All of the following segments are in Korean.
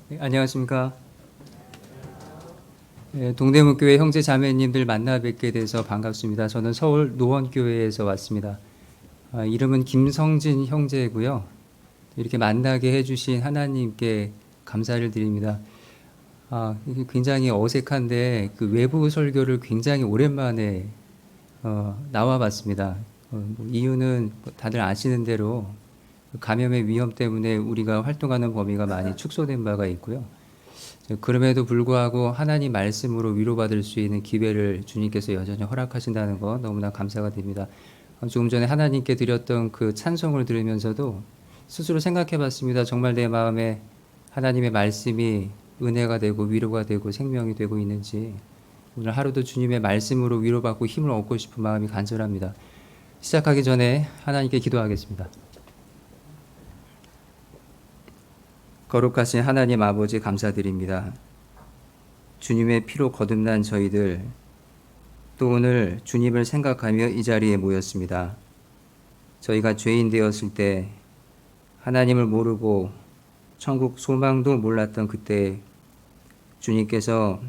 네, 안녕하십니까. 네, 동대문교회 형제 자매님들 만나 뵙게 돼서 반갑습니다. 저는 서울 노원교회에서 왔습니다. 이름은 김성진 형제고요. 이렇게 만나게 해주신 하나님께 감사를 드립니다. 이게 굉장히 어색한데 그 외부 설교를 굉장히 오랜만에 나와봤습니다. 이유는 다들 아시는 대로 감염의 위험 때문에 우리가 활동하는 범위가 많이 축소된 바가 있고요. 그럼에도 불구하고 하나님 말씀으로 위로받을 수 있는 기회를 주님께서 여전히 허락하신다는 것 너무나 감사가 됩니다. 조금 전에 하나님께 드렸던 그 찬송을 들으면서도 스스로 생각해 봤습니다. 정말 내 마음에 하나님의 말씀이 은혜가 되고 위로가 되고 생명이 되고 있는지 오늘 하루도 주님의 말씀으로 위로받고 힘을 얻고 싶은 마음이 간절합니다. 시작하기 전에 하나님께 기도하겠습니다. 거룩하신 하나님 아버지 감사드립니다. 주님의 피로 거듭난 저희들 또 오늘 주님을 생각하며 이 자리에 모였습니다. 저희가 죄인 되었을 때 하나님을 모르고 천국 소망도 몰랐던 그때 주님께서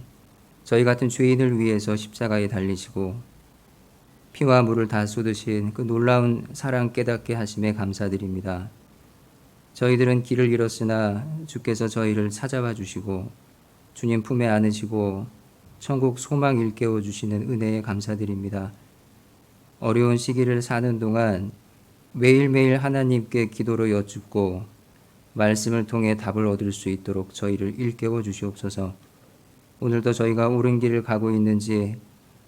저희 같은 죄인을 위해서 십자가에 달리시고 피와 물을 다 쏟으신 그 놀라운 사랑 깨닫게 하심에 감사드립니다. 저희들은 길을 잃었으나 주께서 저희를 찾아와 주시고 주님 품에 안으시고 천국 소망 일깨워 주시는 은혜에 감사드립니다. 어려운 시기를 사는 동안 매일매일 하나님께 기도로 여쭙고 말씀을 통해 답을 얻을 수 있도록 저희를 일깨워 주시옵소서. 오늘도 저희가 옳은 길을 가고 있는지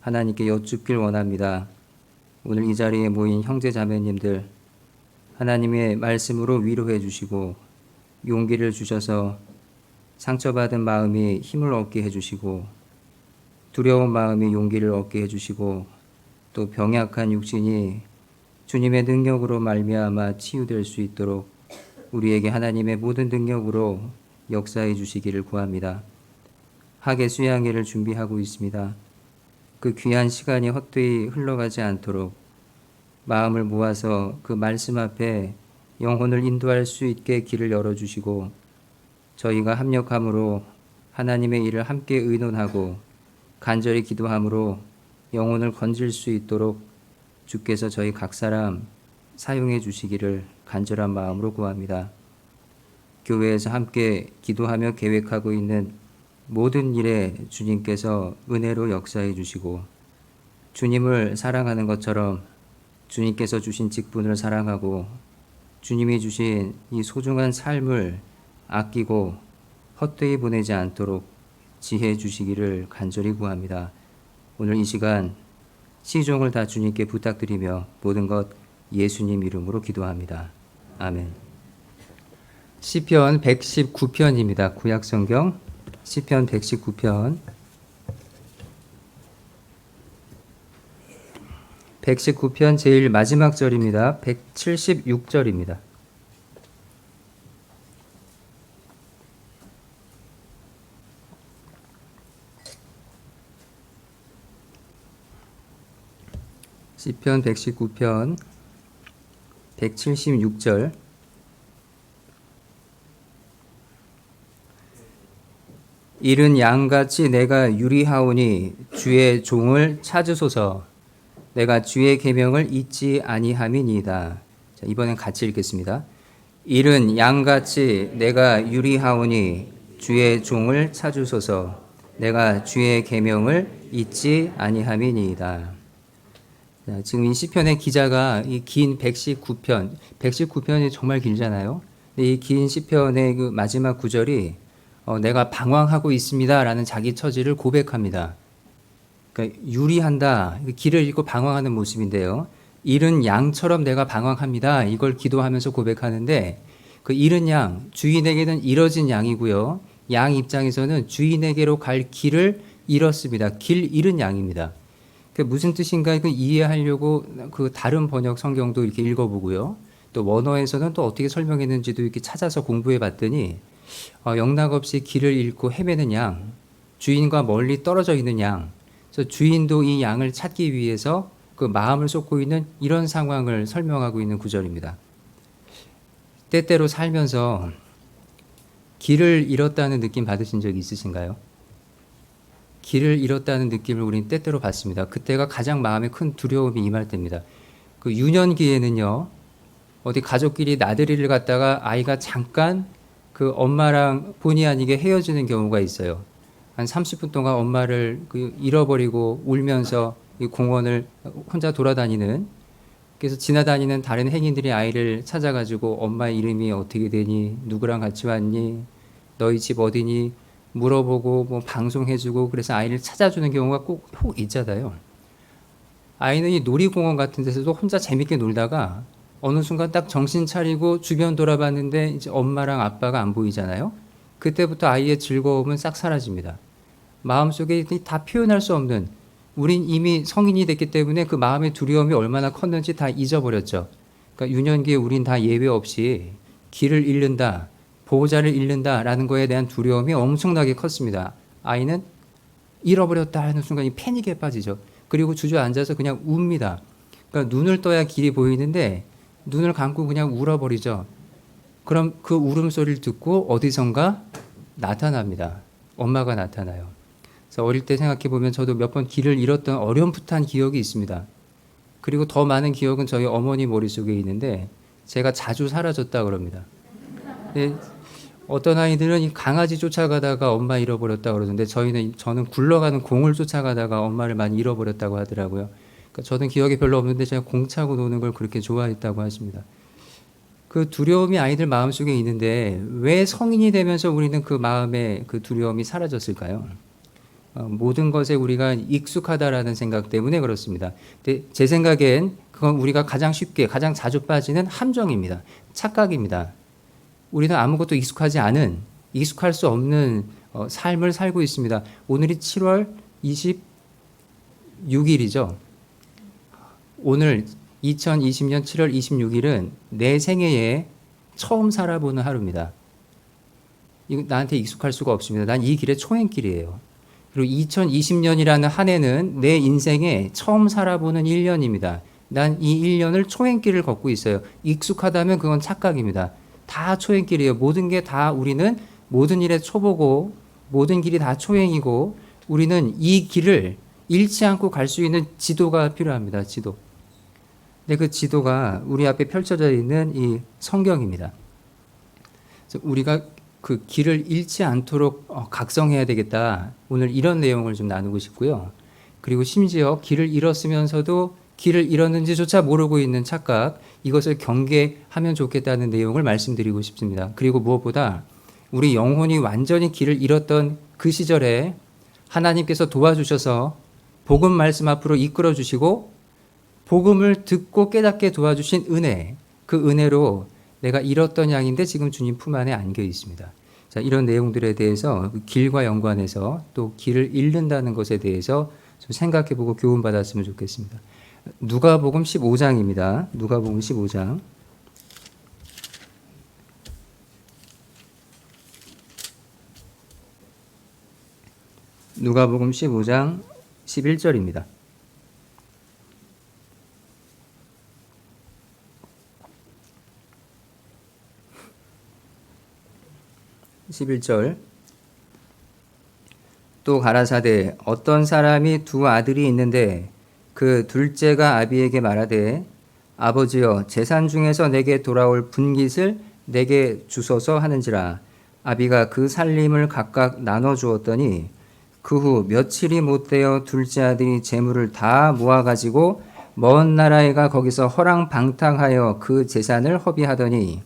하나님께 여쭙길 원합니다. 오늘 이 자리에 모인 형제 자매님들 하나님의 말씀으로 위로해 주시고 용기를 주셔서 상처받은 마음이 힘을 얻게 해주시고 두려운 마음이 용기를 얻게 해주시고 또 병약한 육신이 주님의 능력으로 말미암아 치유될 수 있도록 우리에게 하나님의 모든 능력으로 역사해 주시기를 구합니다. 학예 수양회를 준비하고 있습니다. 그 귀한 시간이 헛되이 흘러가지 않도록 마음을 모아서 그 말씀 앞에 영혼을 인도할 수 있게 길을 열어주시고 저희가 합력함으로 하나님의 일을 함께 의논하고 간절히 기도함으로 영혼을 건질 수 있도록 주께서 저희 각 사람 사용해 주시기를 간절한 마음으로 구합니다. 교회에서 함께 기도하며 계획하고 있는 모든 일에 주님께서 은혜로 역사해 주시고 주님을 사랑하는 것처럼 주님께서 주신 직분을 사랑하고 주님이 주신 이 소중한 삶을 아끼고 헛되이 보내지 않도록 지혜해 주시기를 간절히 구합니다. 오늘 이 시간 시종을 다 주님께 부탁드리며 모든 것 예수님 이름으로 기도합니다. 아멘. 시편 119편입니다. 구약성경 시편 119편 119편 제일 마지막 절입니다. 176절입니다. 시편 119편 176절 이른 양같이 내가 유리하오니 주의 종을 찾으소서. 내가 주의 계명을 잊지 아니함이니이다. 자, 이번엔 같이 읽겠습니다. 이른 양같이 내가 유리하오니 주의 종을 찾으소서. 내가 주의 계명을 잊지 아니함이니이다. 자, 지금 이 시편의 기자가 이 긴 119편이 정말 길잖아요. 이 긴 시편의 그 마지막 구절이 내가 방황하고 있습니다라는 자기 처지를 고백합니다. 그러니까 유리한다, 길을 잃고 방황하는 모습인데요. 잃은 양처럼 내가 방황합니다. 이걸 기도하면서 고백하는데 그 잃은 양, 주인에게는 잃어진 양이고요. 양 입장에서는 주인에게로 갈 길을 잃었습니다. 길 잃은 양입니다. 그게 무슨 뜻인가 이해하려고 그 다른 번역 성경도 이렇게 읽어보고요. 또 원어에서는 또 어떻게 설명했는지도 이렇게 찾아서 공부해 봤더니 영락없이 길을 잃고 헤매는 양, 주인과 멀리 떨어져 있는 양, 그래서 주인도 이 양을 찾기 위해서 그 마음을 쏟고 있는 이런 상황을 설명하고 있는 구절입니다. 때때로 살면서 길을 잃었다는 느낌 받으신 적 있으신가요? 길을 잃었다는 느낌을 우리는 때때로 받습니다. 그때가 가장 마음에 큰 두려움이 임할 때입니다. 그 유년기에는요, 어디 가족끼리 나들이를 갔다가 아이가 잠깐 그 엄마랑 본의 아니게 헤어지는 경우가 있어요. 한 30분 동안 엄마를 잃어버리고 울면서 이 공원을 혼자 돌아다니는, 그래서 지나다니는 다른 행인들이 아이를 찾아가지고 엄마 이름이 어떻게 되니, 누구랑 같이 왔니, 너희 집 어디니 물어보고 뭐 방송해주고, 그래서 아이를 찾아주는 경우가 꼭 있잖아요. 아이는 이 놀이공원 같은 데서도 혼자 재밌게 놀다가 어느 순간 딱 정신 차리고 주변 돌아봤는데 이제 엄마랑 아빠가 안 보이잖아요. 그때부터 아이의 즐거움은 싹 사라집니다. 마음속에 다 표현할 수 없는, 우린 이미 성인이 됐기 때문에 그 마음의 두려움이 얼마나 컸는지 다 잊어버렸죠. 그러니까 유년기에 우린 다 예외 없이 길을 잃는다, 보호자를 잃는다라는 거에 대한 두려움이 엄청나게 컸습니다. 아이는 잃어버렸다 하는 순간 이 패닉에 빠지죠. 그리고 주저앉아서 그냥 웁니다. 그러니까 눈을 떠야 길이 보이는데 눈을 감고 그냥 울어버리죠. 그럼 그 울음소리를 듣고 어디선가 나타납니다. 엄마가 나타나요. 그래서 어릴 때 생각해 보면 저도 몇 번 길을 잃었던 어렴풋한 기억이 있습니다. 그리고 더 많은 기억은 저희 어머니 머릿속에 있는데 제가 자주 사라졌다 그럽니다. 어떤 아이들은 이 강아지 쫓아가다가 엄마 잃어버렸다 그러는데 저는 굴러가는 공을 쫓아가다가 엄마를 많이 잃어버렸다고 하더라고요. 그러니까 저는 기억이 별로 없는데 제가 공 차고 노는 걸 그렇게 좋아했다고 하십니다. 그 두려움이 아이들 마음속에 있는데 왜 성인이 되면서 우리는 그 마음의 그 두려움이 사라졌을까요? 모든 것에 우리가 익숙하다라는 생각 때문에 그렇습니다. 근데 제 생각엔 그건 우리가 가장 쉽게 가장 자주 빠지는 함정입니다. 착각입니다. 우리는 아무것도 익숙할 수 없는 삶을 살고 있습니다. 오늘이 7월 26일이죠. 오늘 2020년 7월 26일은 내 생애에 처음 살아보는 하루입니다. 이거 나한테 익숙할 수가 없습니다. 난 이 길의 초행길이에요. 그리고 2020년이라는 한 해는 내 인생에 처음 살아보는 1년입니다. 난 이 1년을 초행길을 걷고 있어요. 익숙하다면 그건 착각입니다. 다 초행길이에요. 모든 게 다 우리는 모든 일에 초보고 모든 길이 다 초행이고 우리는 이 길을 잃지 않고 갈 수 있는 지도가 필요합니다. 지도. 근데 그 지도가 우리 앞에 펼쳐져 있는 이 성경입니다. 그래서 우리가 그 길을 잃지 않도록 각성해야 되겠다. 오늘 이런 내용을 좀 나누고 싶고요. 그리고 심지어 길을 잃었으면서도 길을 잃었는지조차 모르고 있는 착각, 이것을 경계하면 좋겠다는 내용을 말씀드리고 싶습니다. 그리고 무엇보다 우리 영혼이 완전히 길을 잃었던 그 시절에 하나님께서 도와주셔서 복음 말씀 앞으로 이끌어 주시고 복음을 듣고 깨닫게 도와주신 은혜, 그 은혜로 내가 잃었던 양인데 지금 주님 품 안에 안겨 있습니다. 자, 이런 내용들에 대해서 길과 연관해서 또 길을 잃는다는 것에 대해서 좀 생각해보고 교훈받았으면 좋겠습니다. 누가복음 15장입니다. 누가복음 15장. 누가복음 15장 11절입니다. 11절. 또 가라사대 어떤 사람이 두 아들이 있는데 그 둘째가 아비에게 말하되 아버지여 재산 중에서 내게 돌아올 분깃을 내게 주소서 하는지라. 아비가 그 살림을 각각 나눠 주었더니 그 후 며칠이 못되어 둘째 아들이 재물을 다 모아가지고 먼 나라에 가 거기서 허랑방탕하여 그 재산을 허비하더니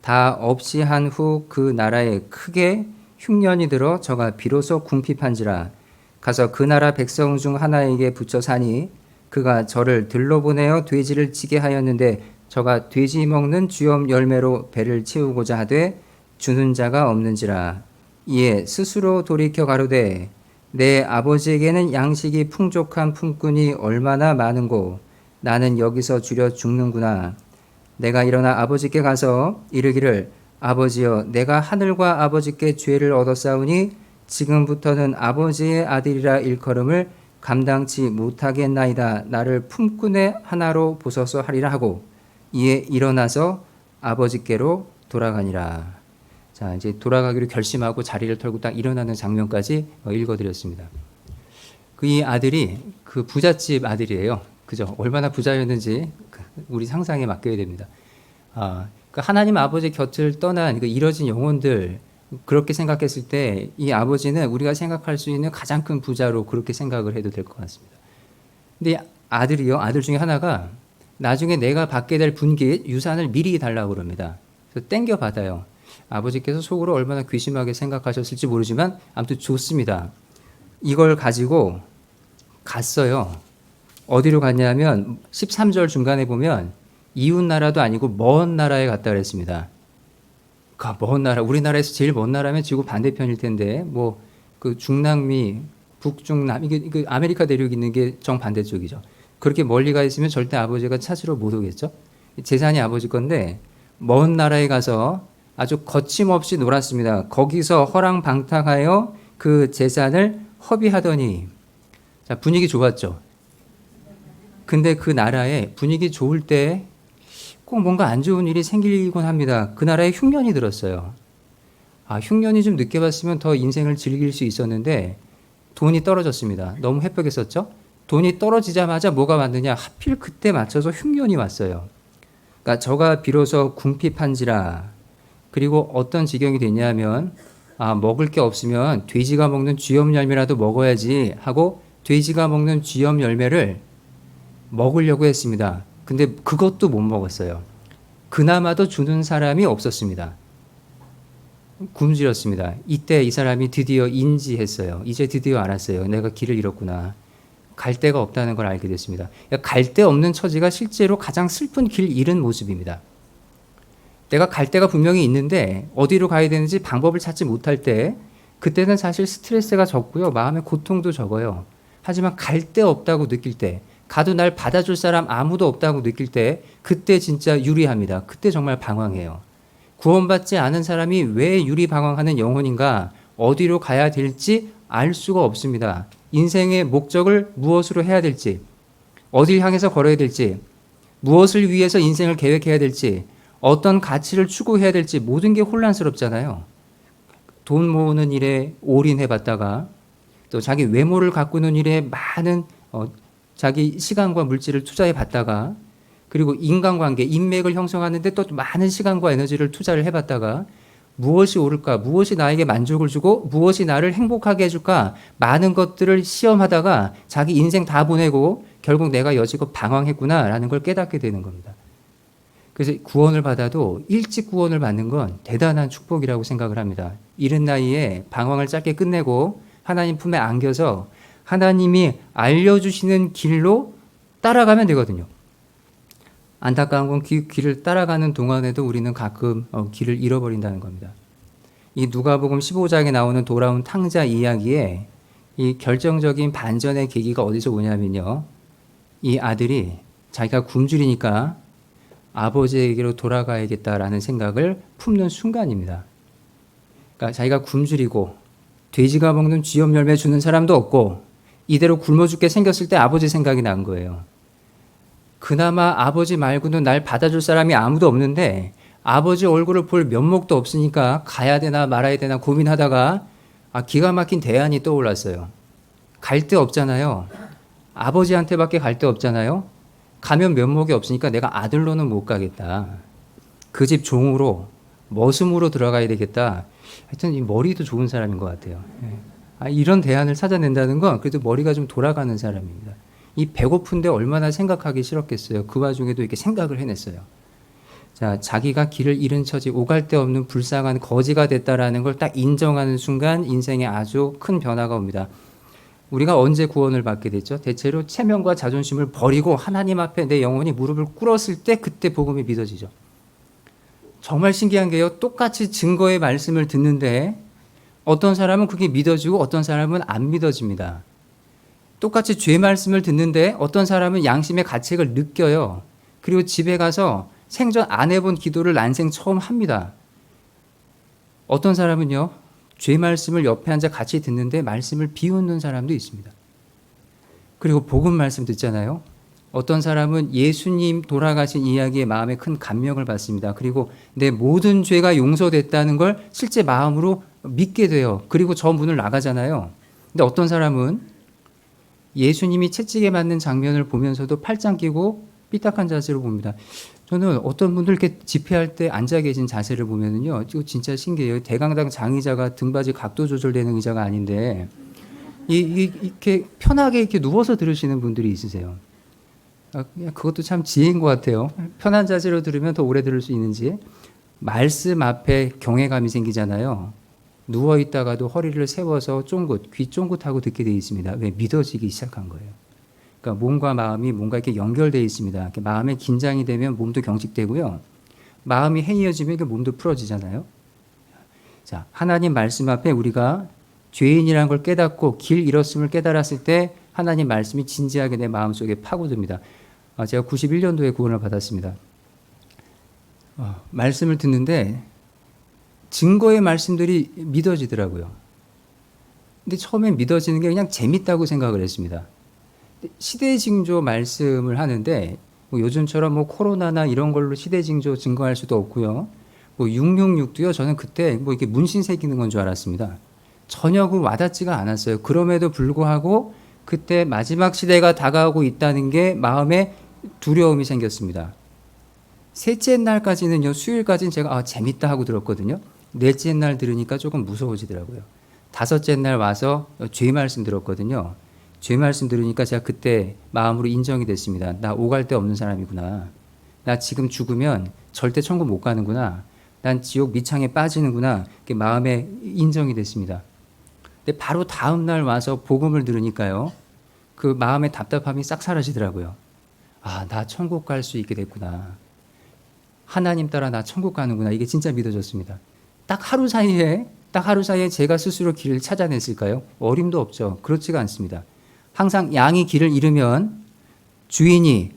다 없이 한 후 그 나라에 크게 흉년이 들어 저가 비로소 궁핍한지라. 가서 그 나라 백성 중 하나에게 붙여 사니 그가 저를 들러보내어 돼지를 치게 하였는데 저가 돼지 먹는 주염 열매로 배를 채우고자 하되 주는 자가 없는지라. 이에 스스로 돌이켜 가로되 내 아버지에게는 양식이 풍족한 품꾼이 얼마나 많은고 나는 여기서 주려 죽는구나. 내가 일어나 아버지께 가서 이르기를 아버지여 내가 하늘과 아버지께 죄를 얻었사오니 지금부터는 아버지의 아들이라 일컬음을 감당치 못하겠나이다. 나를 품꾼의 하나로 보소서 하리라 하고 이에 일어나서 아버지께로 돌아가니라. 자, 이제 돌아가기로 결심하고 자리를 털고 딱 일어나는 장면까지 읽어드렸습니다. 그 이 아들이 그 부잣집 아들이에요. 그죠? 얼마나 부자였는지 우리 상상에 맡겨야 됩니다. 그 하나님 아버지 곁을 떠난 그 잃어진 영혼들, 그렇게 생각했을 때 이 아버지는 우리가 생각할 수 있는 가장 큰 부자로 그렇게 생각을 해도 될 것 같습니다. 근데 아들이요, 아들 중에 하나가 나중에 내가 받게 될 분기 유산을 미리 달라고 그럽니다. 그래서 땡겨 받아요. 아버지께서 속으로 얼마나 귀심하게 생각하셨을지 모르지만 아무튼 좋습니다. 이걸 가지고 갔어요. 어디로 갔냐면 13절 중간에 보면 이웃 나라도 아니고 먼 나라에 갔다 그랬습니다. 먼 나라, 우리나라에서 제일 먼 나라면 지구 반대편일 텐데 뭐 그 중남미, 북중남, 이게 그 아메리카 대륙 있는 게 정반대쪽이죠. 그렇게 멀리 가 있으면 절대 아버지가 찾으러 못 오겠죠. 재산이 아버지 건데 먼 나라에 가서 아주 거침없이 놀았습니다. 거기서 허랑방탕하여 그 재산을 허비하더니, 자, 분위기 좋았죠. 근데 그 나라에 분위기 좋을 때 꼭 뭔가 안 좋은 일이 생기곤 합니다. 그 나라에 흉년이 들었어요. 흉년이 좀 늦게 왔으면 더 인생을 즐길 수 있었는데 돈이 떨어졌습니다. 너무 헤프겠었죠? 돈이 떨어지자마자 뭐가 왔느냐? 하필 그때 맞춰서 흉년이 왔어요. 그러니까 저가 비로소 궁핍한지라. 그리고 어떤 지경이 됐냐면 먹을 게 없으면 돼지가 먹는 쥐염 열매라도 먹어야지 하고 돼지가 먹는 쥐염 열매를 먹으려고 했습니다. 근데 그것도 못 먹었어요. 그나마도 주는 사람이 없었습니다. 굶주렸습니다. 이때 이 사람이 드디어 인지했어요. 이제 드디어 알았어요. 내가 길을 잃었구나. 갈 데가 없다는 걸 알게 됐습니다. 갈 데 없는 처지가 실제로 가장 슬픈 길 잃은 모습입니다. 내가 갈 데가 분명히 있는데 어디로 가야 되는지 방법을 찾지 못할 때 그때는 사실 스트레스가 적고요. 마음의 고통도 적어요. 하지만 갈 데 없다고 느낄 때, 가도 날 받아줄 사람 아무도 없다고 느낄 때 그때 진짜 유리합니다. 그때 정말 방황해요. 구원받지 않은 사람이 왜 유리방황하는 영혼인가, 어디로 가야 될지 알 수가 없습니다. 인생의 목적을 무엇으로 해야 될지, 어딜 향해서 걸어야 될지, 무엇을 위해서 인생을 계획해야 될지, 어떤 가치를 추구해야 될지 모든 게 혼란스럽잖아요. 돈 모으는 일에 올인해봤다가 또 자기 외모를 가꾸는 일에 많은 자기 시간과 물질을 투자해봤다가, 그리고 인간관계, 인맥을 형성하는데 또 많은 시간과 에너지를 투자를 해봤다가 무엇이 옳을까, 무엇이 나에게 만족을 주고 무엇이 나를 행복하게 해줄까, 많은 것들을 시험하다가 자기 인생 다 보내고 결국 내가 여지껏 방황했구나라는 걸 깨닫게 되는 겁니다. 그래서 구원을 받아도 일찍 구원을 받는 건 대단한 축복이라고 생각을 합니다. 이른 나이에 방황을 짧게 끝내고 하나님 품에 안겨서 하나님이 알려주시는 길로 따라가면 되거든요. 안타까운 건 그 길을 따라가는 동안에도 우리는 가끔 길을 잃어버린다는 겁니다. 이 누가복음 15장에 나오는 돌아온 탕자 이야기에 이 결정적인 반전의 계기가 어디서 오냐면요. 이 아들이 자기가 굶주리니까 아버지에게로 돌아가야겠다라는 생각을 품는 순간입니다. 그러니까 자기가 굶주리고 돼지가 먹는 쥐염 열매 주는 사람도 없고 이대로 굶어 죽게 생겼을 때 아버지 생각이 난 거예요. 그나마 아버지 말고는 날 받아줄 사람이 아무도 없는데 아버지 얼굴을 볼 면목도 없으니까 가야 되나 말아야 되나 고민하다가 기가 막힌 대안이 떠올랐어요. 갈 데 없잖아요. 아버지한테밖에 갈 데 없잖아요. 가면 면목이 없으니까 내가 아들로는 못 가겠다. 그 집 종으로 머슴으로 들어가야 되겠다. 하여튼 이 머리도 좋은 사람인 것 같아요. 이런 대안을 찾아낸다는 건 그래도 머리가 좀 돌아가는 사람입니다. 이 배고픈데 얼마나 생각하기 싫었겠어요. 그 와중에도 이렇게 생각을 해냈어요. 자, 자기가 길을 잃은 처지, 오갈 데 없는 불쌍한 거지가 됐다라는 걸 딱 인정하는 순간 인생에 아주 큰 변화가 옵니다. 우리가 언제 구원을 받게 됐죠? 대체로 체면과 자존심을 버리고 하나님 앞에 내 영혼이 무릎을 꿇었을 때 그때 복음이 믿어지죠. 정말 신기한 게요. 똑같이 증거의 말씀을 듣는데 어떤 사람은 그게 믿어지고 어떤 사람은 안 믿어집니다. 똑같이 죄 말씀을 듣는데 어떤 사람은 양심의 가책을 느껴요. 그리고 집에 가서 생전 안 해본 기도를 난생 처음 합니다. 어떤 사람은요. 죄 말씀을 옆에 앉아 같이 듣는데 말씀을 비웃는 사람도 있습니다. 그리고 복음 말씀 듣잖아요. 어떤 사람은 예수님 돌아가신 이야기에 마음에 큰 감명을 받습니다. 그리고 내 모든 죄가 용서됐다는 걸 실제 마음으로 믿게 돼요. 그리고 저 문을 나가잖아요. 근데 어떤 사람은 예수님이 채찍에 맞는 장면을 보면서도 팔짱 끼고 삐딱한 자세로 봅니다. 저는 어떤 분들 이렇게 집회할 때 앉아 계신 자세를 보면은요, 이거 진짜 신기해요. 대강당 장의자가 등받이 각도 조절되는 의자가 아닌데, 이렇게 편하게 이렇게 누워서 들으시는 분들이 있으세요. 그냥 그것도 참 지혜인 것 같아요. 편한 자세로 들으면 더 오래 들을 수 있는지. 말씀 앞에 경외감이 생기잖아요. 누워 있다가도 허리를 세워서 귀 쫑긋하고 듣게 되어 있습니다. 왜? 믿어지기 시작한 거예요. 그러니까 몸과 마음이 뭔가 이렇게 연결되어 있습니다. 이렇게 마음에 긴장이 되면 몸도 경직되고요. 마음이 해이어지면 몸도 풀어지잖아요. 자, 하나님 말씀 앞에 우리가 죄인이라는 걸 깨닫고 길 잃었음을 깨달았을 때 하나님 말씀이 진지하게 내 마음속에 파고듭니다. 제가 91년도에 구원을 받았습니다. 말씀을 듣는데 증거의 말씀들이 믿어지더라고요. 근데 처음엔 믿어지는 게 그냥 재밌다고 생각을 했습니다. 시대징조 말씀을 하는데 뭐 요즘처럼 뭐 코로나나 이런 걸로 시대징조 증거할 수도 없고요. 뭐 666도요. 저는 그때 뭐 이렇게 문신 새기는 건 줄 알았습니다. 전혀 그 와닿지가 않았어요. 그럼에도 불구하고 그때 마지막 시대가 다가오고 있다는 게 마음에 두려움이 생겼습니다. 셋째 날까지는요, 수요일까지는 제가 재밌다 하고 들었거든요. 넷째 날 들으니까 조금 무서워지더라고요. 다섯째 날 와서 죄 말씀 들었거든요. 죄 말씀 들으니까 제가 그때 마음으로 인정이 됐습니다. 나 오갈 데 없는 사람이구나. 나 지금 죽으면 절대 천국 못 가는구나. 난 지옥 미창에 빠지는구나. 이렇게 마음에 인정이 됐습니다. 근데 바로 다음 날 와서 복음을 들으니까요, 그 마음의 답답함이 싹 사라지더라고요. 나 천국 갈 수 있게 됐구나. 하나님 따라 나 천국 가는구나. 이게 진짜 믿어졌습니다. 딱 하루 사이에 제가 스스로 길을 찾아냈을까요? 어림도 없죠. 그렇지가 않습니다. 항상 양이 길을 잃으면 주인이,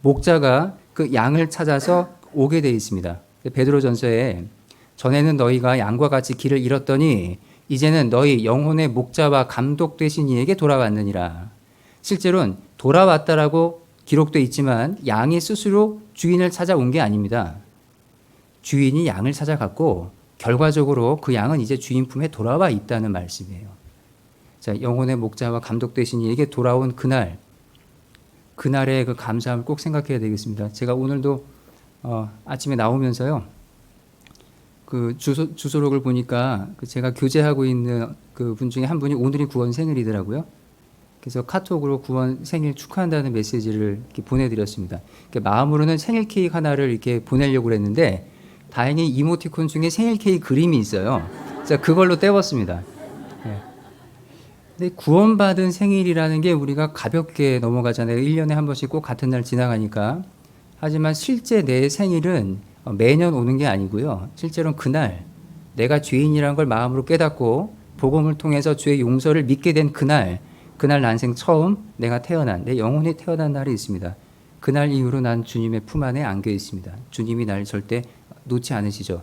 목자가 그 양을 찾아서 오게 되어 있습니다. 베드로전서에 전에는 너희가 양과 같이 길을 잃었더니 이제는 너희 영혼의 목자와 감독 되신 이에게 돌아왔느니라. 실제로는 돌아왔다라고 기록되어 있지만 양이 스스로 주인을 찾아온 게 아닙니다. 주인이 양을 찾아갔고 결과적으로 그 양은 이제 주인 품에 돌아와 있다는 말씀이에요. 자, 영혼의 목자와 감독 되신 이에게 돌아온 그날의 그 감사함을 꼭 생각해야 되겠습니다. 제가 오늘도 아침에 나오면서요, 그 주소록을 보니까 제가 교제하고 있는 그 분 중에 한 분이 오늘이 구원 생일이더라고요. 그래서 카톡으로 구원 생일 축하한다는 메시지를 이렇게 보내드렸습니다. 마음으로는 생일 케이크 하나를 이렇게 보내려고 그랬는데 다행히 이모티콘 중에 생일 케이크 그림이 있어요. 그래서 그걸로 때웠습니다. 네. 근데 구원받은 생일이라는 게 우리가 가볍게 넘어가잖아요. 1년에 한 번씩 꼭 같은 날 지나가니까. 하지만 실제 내 생일은 매년 오는 게 아니고요. 실제로는 그날 내가 죄인이라는 걸 마음으로 깨닫고 복음을 통해서 죄의 용서를 믿게 된 그날 난생 처음 내가 태어난, 내 영혼이 태어난 날이 있습니다. 그날 이후로 난 주님의 품 안에 안겨 있습니다. 주님이 날 절대 놓지 않으시죠.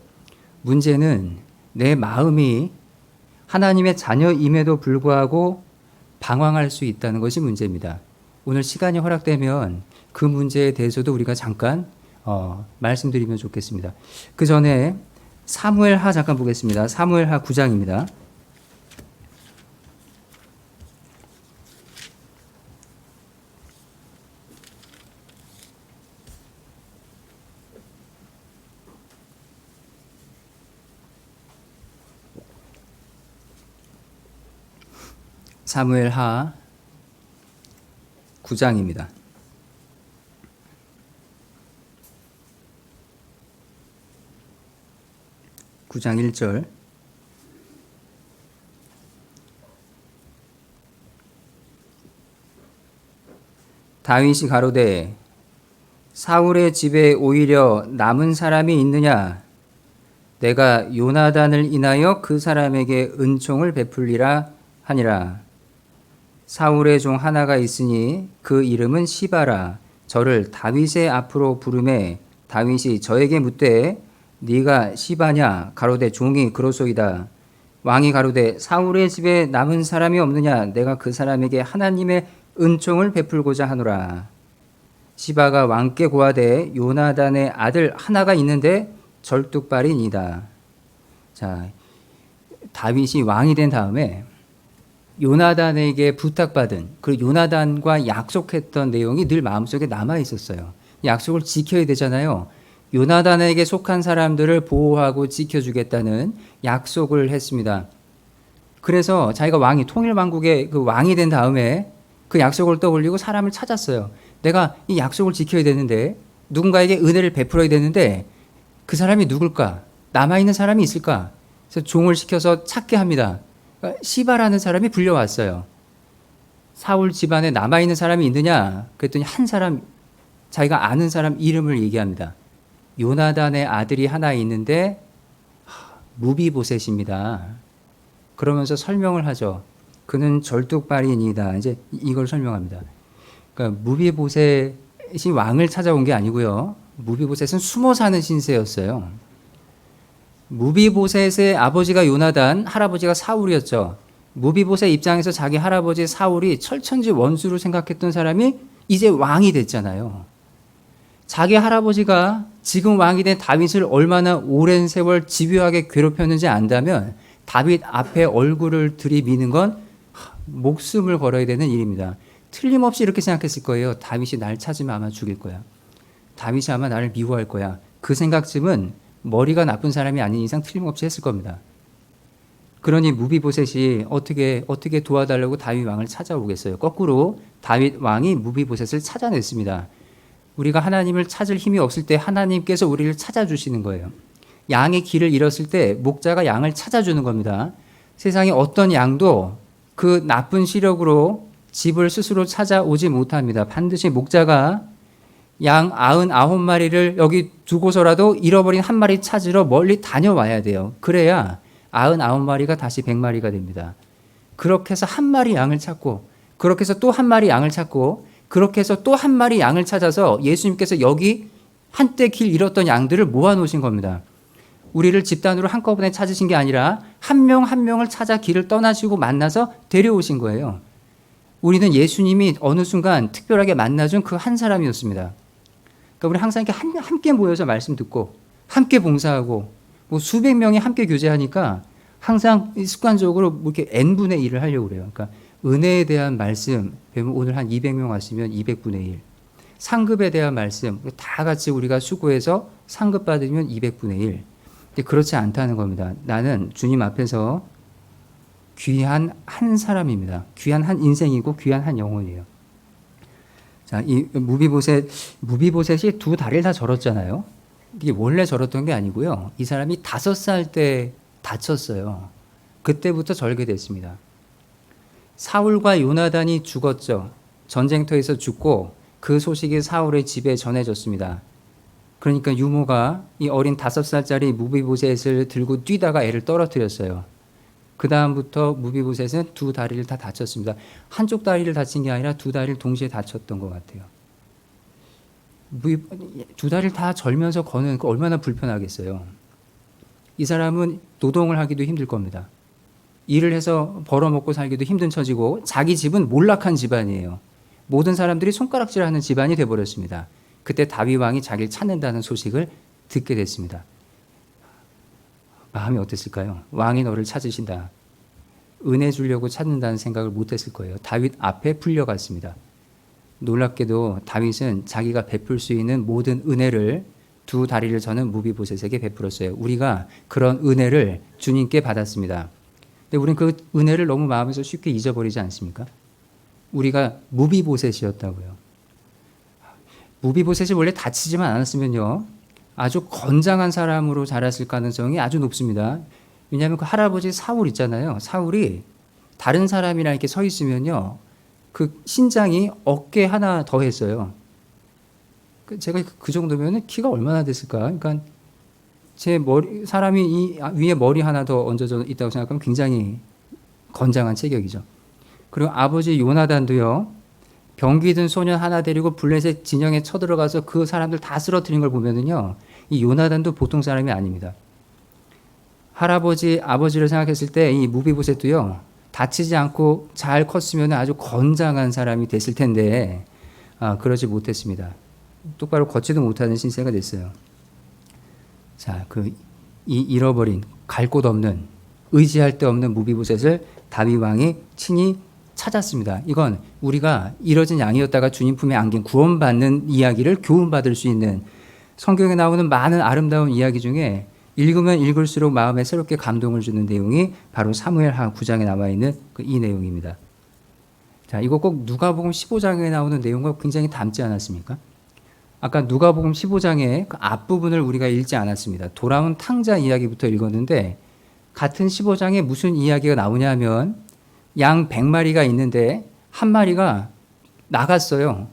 문제는 내 마음이 하나님의 자녀임에도 불구하고 방황할 수 있다는 것이 문제입니다. 오늘 시간이 허락되면 그 문제에 대해서도 우리가 잠깐 말씀드리면 좋겠습니다. 그 전에 사무엘하 잠깐 보겠습니다. 사무엘하 9장입니다. 사무엘하 9장입니다. (9장 1절) 다윗이 가로되 사울의 집에 오히려 남은 사람이 있느냐? 내가 요나단을 인하여 그 사람에게 은총을 베풀리라 하니라. 사울의 종 하나가 있으니 그 이름은 시바라. 저를 다윗의 앞으로 부르매 다윗이 저에게 묻되 네가 시바냐? 가로되 종이 그로소이다. 왕이 가로되 사울의 집에 남은 사람이 없느냐? 내가 그 사람에게 하나님의 은총을 베풀고자 하노라. 시바가 왕께 고하되 요나단의 아들 하나가 있는데 절뚝발이니이다. 자, 다윗이 왕이 된 다음에 요나단에게 부탁받은 그리고 요나단과 약속했던 내용이 늘 마음속에 남아 있었어요. 약속을 지켜야 되잖아요. 요나단에게 속한 사람들을 보호하고 지켜주겠다는 약속을 했습니다. 그래서 자기가 왕이 통일왕국의 그 왕이 된 다음에 그 약속을 떠올리고 사람을 찾았어요. 내가 이 약속을 지켜야 되는데 누군가에게 은혜를 베풀어야 되는데 그 사람이 누굴까? 남아있는 사람이 있을까? 그래서 종을 시켜서 찾게 합니다. 그러니까 시바라는 사람이 불려왔어요. 사울 집안에 남아있는 사람이 있느냐? 그랬더니 한 사람, 자기가 아는 사람 이름을 얘기합니다. 요나단의 아들이 하나 있는데 무비보셋입니다. 그러면서 설명을 하죠. 그는 절뚝발이니이다. 이제 이걸 설명합니다. 그러니까 무비보셋이 왕을 찾아온 게 아니고요. 무비보셋은 숨어 사는 신세였어요. 무비보셋의 아버지가 요나단, 할아버지가 사울이었죠. 무비보셋 입장에서 자기 할아버지 사울이 철천지 원수로 생각했던 사람이 이제 왕이 됐잖아요. 자기 할아버지가 지금 왕이 된 다윗을 얼마나 오랜 세월 집요하게 괴롭혔는지 안다면 다윗 앞에 얼굴을 들이미는 건 목숨을 걸어야 되는 일입니다. 틀림없이 이렇게 생각했을 거예요. 다윗이 날 찾으면 아마 죽일 거야. 다윗이 아마 나를 미워할 거야. 그 생각쯤은 머리가 나쁜 사람이 아닌 이상 틀림없이 했을 겁니다. 그러니 무비보셋이 어떻게 도와달라고 다윗 왕을 찾아오겠어요. 거꾸로 다윗 왕이 무비보셋을 찾아냈습니다. 우리가 하나님을 찾을 힘이 없을 때 하나님께서 우리를 찾아주시는 거예요. 양의 길을 잃었을 때 목자가 양을 찾아주는 겁니다. 세상에 어떤 양도 그 나쁜 시력으로 집을 스스로 찾아오지 못합니다. 반드시 목자가 양 99마리를 여기 두고서라도 잃어버린 한 마리 찾으러 멀리 다녀와야 돼요. 그래야 99마리가 다시 100마리가 됩니다. 그렇게 해서 한 마리 양을 찾고, 그렇게 해서 또 한 마리 양을 찾고, 그렇게 해서 또 한 마리 양을 찾아서 예수님께서 여기 한때 길 잃었던 양들을 모아놓으신 겁니다. 우리를 집단으로 한꺼번에 찾으신 게 아니라 한 명 한 명을 찾아 길을 떠나시고 만나서 데려오신 거예요. 우리는 예수님이 어느 순간 특별하게 만나준 그 한 사람이었습니다. 그러니까 우리 항상 이렇게 함께 모여서 말씀 듣고 함께 봉사하고 뭐 수백 명이 함께 교제하니까 항상 습관적으로 뭐 이렇게 n분의 1을 하려고 그래요. 그러니까 은혜에 대한 말씀 배우면 오늘 한 200명 왔으면 200분의 1. 상급에 대한 말씀 다 같이 우리가 수고해서 상급 받으면 200분의 1. 근데 그렇지 않다는 겁니다. 나는 주님 앞에서 귀한 한 사람입니다. 귀한 한 인생이고 귀한 한 영혼이에요. 자, 이 무비보셋이 두 다리를 다 절었잖아요. 이게 원래 절었던 게 아니고요. 이 사람이 5살 때 다쳤어요. 그때부터 절게 됐습니다. 사울과 요나단이 죽었죠. 전쟁터에서 죽고 그 소식이 사울의 집에 전해졌습니다. 그러니까 유모가 이 어린 5살짜리 무비보셋을 들고 뛰다가 애를 떨어뜨렸어요. 그 다음부터 무비보셋은 두 다리를 다 다쳤습니다. 한쪽 다리를 다친 게 아니라 두 다리를 동시에 다쳤던 것 같아요. 두 다리를 다 절면서 거는 거 얼마나 불편하겠어요. 이 사람은 노동을 하기도 힘들 겁니다. 일을 해서 벌어먹고 살기도 힘든 처지고 자기 집은 몰락한 집안이에요. 모든 사람들이 손가락질하는 집안이 돼버렸습니다. 그때 다윗 왕이 자기를 찾는다는 소식을 듣게 됐습니다. 마음이 어땠을까요? 왕이 너를 찾으신다. 은혜 주려고 찾는다는 생각을 못했을 거예요. 다윗 앞에 풀려갔습니다. 놀랍게도 다윗은 자기가 베풀 수 있는 모든 은혜를 두 다리를 저는 무비보셋에게 베풀었어요. 우리가 그런 은혜를 주님께 받았습니다. 근데 우리는 그 은혜를 너무 마음에서 쉽게 잊어버리지 않습니까? 우리가 무비보셋이었다고요. 무비보셋이 원래 다치지만 않았으면요, 아주 건장한 사람으로 자랐을 가능성이 아주 높습니다. 왜냐하면 그 할아버지 사울 있잖아요. 사울이 다른 사람이랑 이렇게 서 있으면요, 그 신장이 어깨 하나 더 했어요. 제가 그 정도면 키가 얼마나 됐을까? 그러니까 제 머리, 사람이 이 위에 머리 하나 더 얹어져 있다고 생각하면 굉장히 건장한 체격이죠. 그리고 아버지 요나단도요, 병기 든 소년 하나 데리고 블레셋 진영에 쳐들어가서 그 사람들 다 쓰러뜨린 걸 보면은요, 이 요나단도 보통 사람이 아닙니다. 할아버지, 아버지를 생각했을 때 이 무비보셋도요, 다치지 않고 잘 컸으면 아주 건장한 사람이 됐을 텐데, 그러지 못했습니다. 똑바로 걷지도 못하는 신세가 됐어요. 자, 잃어버린, 갈 곳 없는, 의지할 데 없는 무비보셋을 다윗 왕이 친히 찾았습니다. 이건 우리가 잃어진 양이었다가 주님 품에 안긴 구원받는 이야기를 교훈받을 수 있는, 성경에 나오는 많은 아름다운 이야기 중에 읽으면 읽을수록 마음에 새롭게 감동을 주는 내용이 바로 사무엘하 9장에 나와 있는 이 내용입니다. 자, 이거 꼭 누가복음 15장에 나오는 내용과 굉장히 닮지 않았습니까? 아까 누가복음 15장의 그 앞부분을 우리가 읽지 않았습니다. 돌아온 탕자 이야기부터 읽었는데, 같은 15장에 무슨 이야기가 나오냐면 양 100마리가 있는데 한 마리가 나갔어요.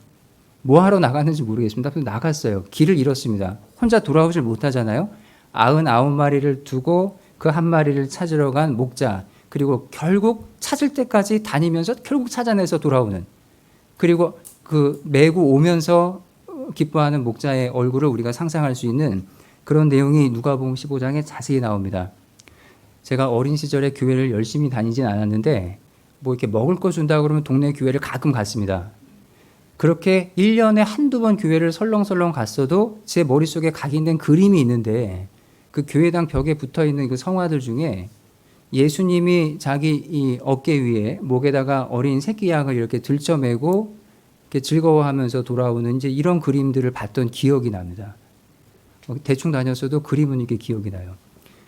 뭐 하러 나갔는지 모르겠습니다. 나갔어요. 길을 잃었습니다. 혼자 돌아오질 못하잖아요. 99마리를 두고 그 한 마리를 찾으러 간 목자, 그리고 결국 찾을 때까지 다니면서 결국 찾아내서 돌아오는, 그리고 그 메고 오면서 기뻐하는 목자의 얼굴을 우리가 상상할 수 있는 그런 내용이 누가복음 15장에 자세히 나옵니다. 제가 어린 시절에 교회를 열심히 다니진 않았는데 뭐 이렇게 먹을 거 준다 그러면 동네 교회를 가끔 갔습니다. 그렇게 1년에 한두 번 교회를 설렁설렁 갔어도 제 머릿속에 각인된 그림이 있는데, 그 교회당 벽에 붙어 있는 그 성화들 중에 예수님이 자기 이 어깨 위에 목에다가 어린 새끼 양을 이렇게 들쳐매고 이렇게 즐거워하면서 돌아오는 이제 이런 그림들을 봤던 기억이 납니다. 대충 다녔어도 그림은 이게 기억이 나요.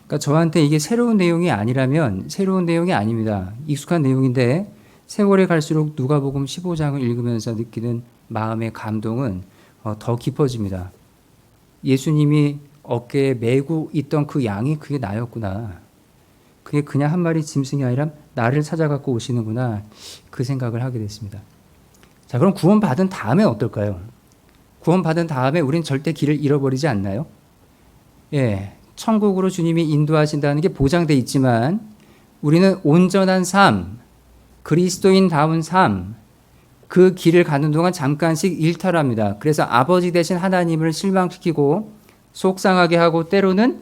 그러니까 저한테 이게 새로운 내용이 아니라면 새로운 내용이 아닙니다. 익숙한 내용인데 세월이 갈수록 누가복음 15장을 읽으면서 느끼는 마음의 감동은 더 깊어집니다. 예수님이 어깨에 메고 있던 그 양이 그게 나였구나. 그게 그냥 한 마리 짐승이 아니라 나를 찾아갖고 오시는구나. 그 생각을 하게 됐습니다. 자, 그럼 구원받은 다음에 어떨까요? 구원받은 다음에 우린 절대 길을 잃어버리지 않나요? 예, 천국으로 주님이 인도하신다는 게 보장돼 있지만 우리는 온전한 삶, 그리스도인다운 삶, 그 길을 가는 동안 잠깐씩 일탈합니다. 그래서 아버지 되신 하나님을 실망시키고 속상하게 하고 때로는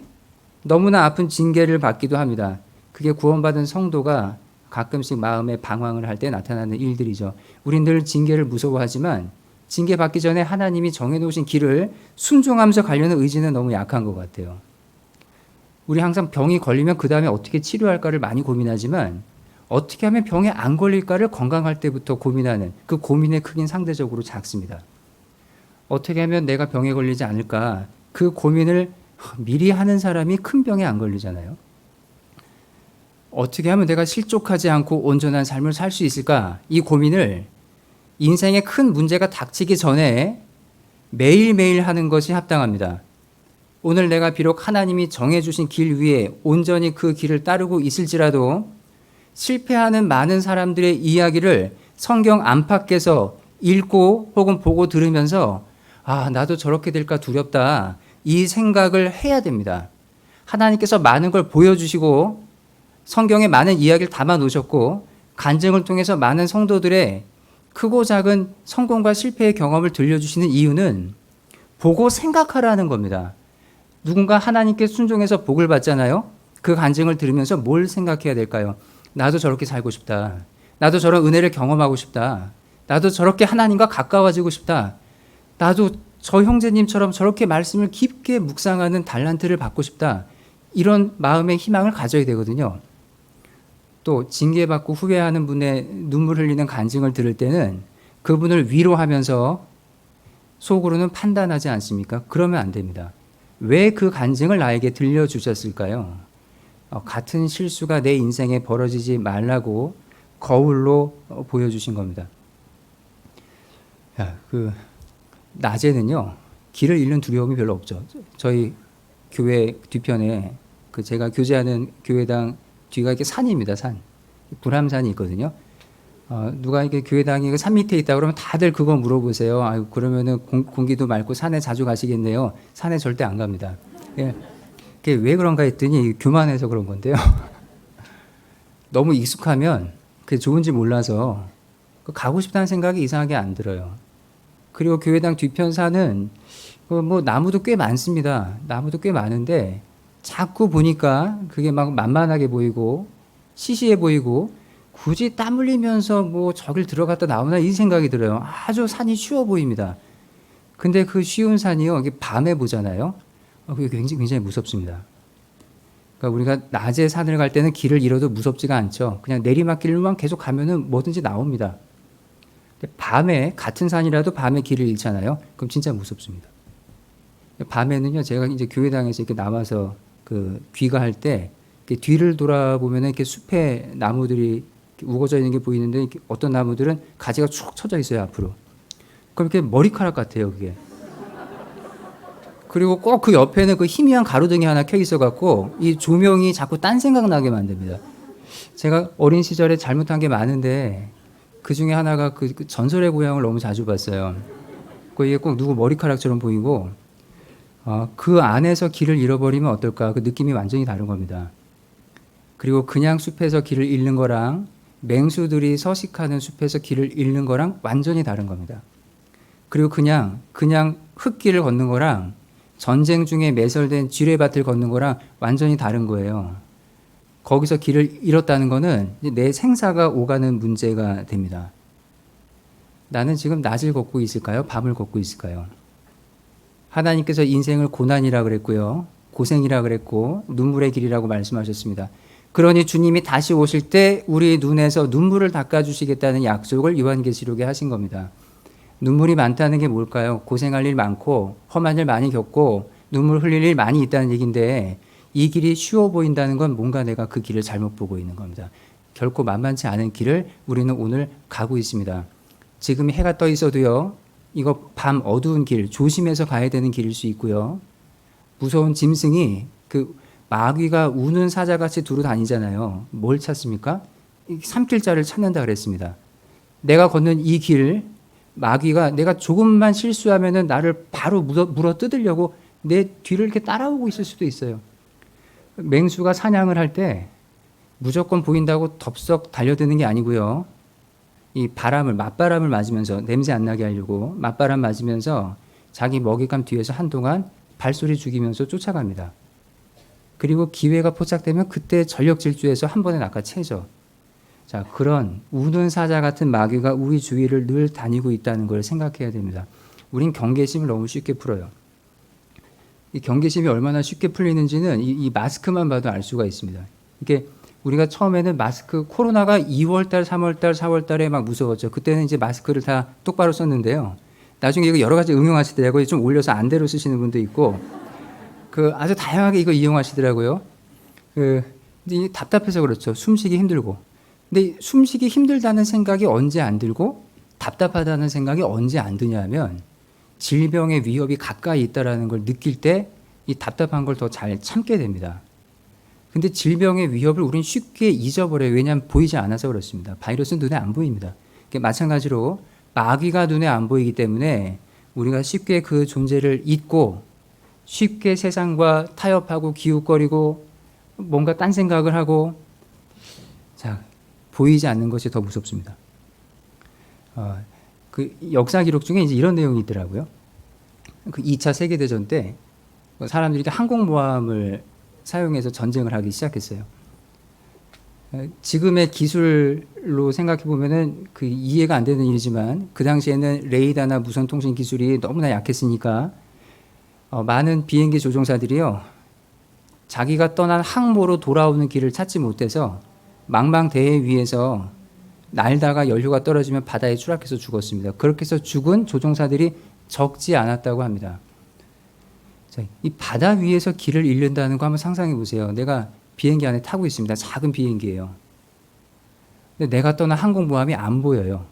너무나 아픈 징계를 받기도 합니다. 그게 구원받은 성도가 가끔씩 마음에 방황을 할 때 나타나는 일들이죠. 우린 늘 징계를 무서워하지만 징계받기 전에 하나님이 정해놓으신 길을 순종하면서 가려는 의지는 너무 약한 것 같아요. 우리 항상 병이 걸리면 그 다음에 어떻게 치료할까를 많이 고민하지만 어떻게 하면 병에 안 걸릴까를 건강할 때부터 고민하는 그 고민의 크기는 상대적으로 작습니다. 어떻게 하면 내가 병에 걸리지 않을까, 그 고민을 미리 하는 사람이 큰 병에 안 걸리잖아요. 어떻게 하면 내가 실족하지 않고 온전한 삶을 살 수 있을까, 이 고민을 인생에 큰 문제가 닥치기 전에 매일매일 하는 것이 합당합니다. 오늘 내가 비록 하나님이 정해주신 길 위에 온전히 그 길을 따르고 있을지라도 실패하는 많은 사람들의 이야기를 성경 안팎에서 읽고 혹은 보고 들으면서 아, 나도 저렇게 될까 두렵다, 이 생각을 해야 됩니다. 하나님께서 많은 걸 보여주시고 성경에 많은 이야기를 담아 놓으셨고 간증을 통해서 많은 성도들의 크고 작은 성공과 실패의 경험을 들려주시는 이유는 보고 생각하라는 겁니다. 누군가 하나님께 순종해서 복을 받잖아요. 그 간증을 들으면서 뭘 생각해야 될까요? 나도 저렇게 살고 싶다. 나도 저런 은혜를 경험하고 싶다. 나도 저렇게 하나님과 가까워지고 싶다. 나도 저 형제님처럼 저렇게 말씀을 깊게 묵상하는 달란트를 받고 싶다. 이런 마음의 희망을 가져야 되거든요. 또 징계받고 후회하는 분의 눈물 흘리는 간증을 들을 때는 그분을 위로하면서 속으로는 판단하지 않습니까? 그러면 안 됩니다. 왜 그 간증을 나에게 들려주셨을까요? 같은 실수가 내 인생에 벌어지지 말라고 거울로 보여주신 겁니다. 낮에는요, 길을 잃는 두려움이 별로 없죠. 저희 교회 뒤편에 제가 교제하는 교회당 뒤가 이렇게 산입니다. 산. 불암산이 있거든요. 누가 이게 교회당이 산 밑에 있다 그러면 다들 그거 물어보세요. 아유, 그러면은 공기도 맑고 산에 자주 가시겠네요. 산에 절대 안 갑니다. 예. 그게 왜 그런가 했더니 교만해서 그런 건데요. 너무 익숙하면 그게 좋은지 몰라서 가고 싶다는 생각이 이상하게 안 들어요. 그리고 교회당 뒤편 산은 뭐 나무도 꽤 많습니다. 나무도 꽤 많은데 자꾸 보니까 그게 막 만만하게 보이고 시시해 보이고 굳이 땀 흘리면서 뭐 저길 들어갔다 나오나 이 생각이 들어요. 아주 산이 쉬워 보입니다. 근데 그 쉬운 산이요, 이게 밤에 보잖아요. 그게 굉장히 무섭습니다. 그러니까 우리가 낮에 산을 갈 때는 길을 잃어도 무섭지가 않죠. 그냥 내리막길로만 계속 가면은 뭐든지 나옵니다. 근데 밤에 같은 산이라도 밤에 길을 잃잖아요. 그럼 진짜 무섭습니다. 밤에는요, 제가 이제 교회당에서 이렇게 나와서 그 귀가할 때 이렇게 뒤를 돌아보면은 이렇게 숲에 나무들이 이렇게 우거져 있는 게 보이는데 이렇게 어떤 나무들은 가지가 쭉 쳐져 있어요, 앞으로. 그럼 이렇게 머리카락 같아요, 그게. 그리고 꼭 그 옆에는 그 희미한 가로등이 하나 켜 있어갖고 이 조명이 자꾸 딴 생각 나게 만듭니다. 제가 어린 시절에 잘못한 게 많은데 그 중에 하나가 그 전설의 고향을 너무 자주 봤어요. 이게 꼭 누구 머리카락처럼 보이고 그 안에서 길을 잃어버리면 어떨까? 그 느낌이 완전히 다른 겁니다. 그리고 그냥 숲에서 길을 잃는 거랑 맹수들이 서식하는 숲에서 길을 잃는 거랑 완전히 다른 겁니다. 그리고 그냥 흙길을 걷는 거랑 전쟁 중에 매설된 지뢰밭을 걷는 거랑 완전히 다른 거예요. 거기서 길을 잃었다는 거는 내 생사가 오가는 문제가 됩니다. 나는 지금 낮을 걷고 있을까요? 밤을 걷고 있을까요? 하나님께서 인생을 고난이라 그랬고요. 고생이라 그랬고 눈물의 길이라고 말씀하셨습니다. 그러니 주님이 다시 오실 때 우리 눈에서 눈물을 닦아주시겠다는 약속을 요한계시록에 하신 겁니다. 눈물이 많다는 게 뭘까요? 고생할 일 많고 험한 일 많이 겪고 눈물 흘릴 일 많이 있다는 얘기인데 이 길이 쉬워 보인다는 건 뭔가 내가 그 길을 잘못 보고 있는 겁니다. 결코 만만치 않은 길을 우리는 오늘 가고 있습니다. 지금 해가 떠 있어도요. 이거 밤 어두운 길 조심해서 가야 되는 길일 수 있고요. 무서운 짐승이 그 마귀가 우는 사자같이 두루 다니잖아요. 뭘 찾습니까? 산길자를 찾는다 그랬습니다. 내가 걷는 이 길 마귀가 내가 조금만 실수하면은 나를 바로 물어 뜯으려고 내 뒤를 이렇게 따라오고 있을 수도 있어요. 맹수가 사냥을 할 때 무조건 보인다고 덥석 달려드는 게 아니고요. 이 맞바람을 맞으면서 냄새 안 나게 하려고 맞바람 맞으면서 자기 먹잇감 뒤에서 한동안 발소리 죽이면서 쫓아갑니다. 그리고 기회가 포착되면 그때 전력 질주해서 한 번에 낚아채죠. 자, 그런 우는 사자 같은 마귀가 우리 주위를 늘 다니고 있다는 걸 생각해야 됩니다. 우린 경계심을 너무 쉽게 풀어요. 이 경계심이 얼마나 쉽게 풀리는지는 이 마스크만 봐도 알 수가 있습니다. 이게 우리가 처음에는 마스크 코로나가 2월달, 3월달, 4월달에 막 무서웠죠. 그때는 이제 마스크를 다 똑바로 썼는데요. 나중에 이거 여러 가지 응용하시더라고요. 좀 올려서 안대로 쓰시는 분도 있고, 아주 다양하게 이거 이용하시더라고요. 이제 답답해서 그렇죠. 숨쉬기 힘들고. 근데 숨쉬기 힘들다는 생각이 언제 안 들고 답답하다는 생각이 언제 안 드냐면 질병의 위협이 가까이 있다는 걸 느낄 때 이 답답한 걸 더 잘 참게 됩니다. 근데 질병의 위협을 우리는 쉽게 잊어버려요. 왜냐하면 보이지 않아서 그렇습니다. 바이러스는 눈에 안 보입니다. 마찬가지로 마귀가 눈에 안 보이기 때문에 우리가 쉽게 그 존재를 잊고 쉽게 세상과 타협하고 기웃거리고 뭔가 딴 생각을 하고 보이지 않는 것이 더 무섭습니다. 그 역사 기록 중에 이제 이런 내용이 있더라고요. 그 2차 세계대전 때 사람들이 항공모함을 사용해서 전쟁을 하기 시작했어요. 지금의 기술로 생각해 보면은 그 이해가 안 되는 일이지만 그 당시에는 레이더나 무선 통신 기술이 너무나 약했으니까 많은 비행기 조종사들이요. 자기가 떠난 항모로 돌아오는 길을 찾지 못해서 망망대해 위에서 날다가 연료가 떨어지면 바다에 추락해서 죽었습니다. 그렇게 해서 죽은 조종사들이 적지 않았다고 합니다. 자, 이 바다 위에서 길을 잃는다는 거 한번 상상해 보세요. 내가 비행기 안에 타고 있습니다. 작은 비행기예요. 근데 내가 떠난 항공모함이 안 보여요.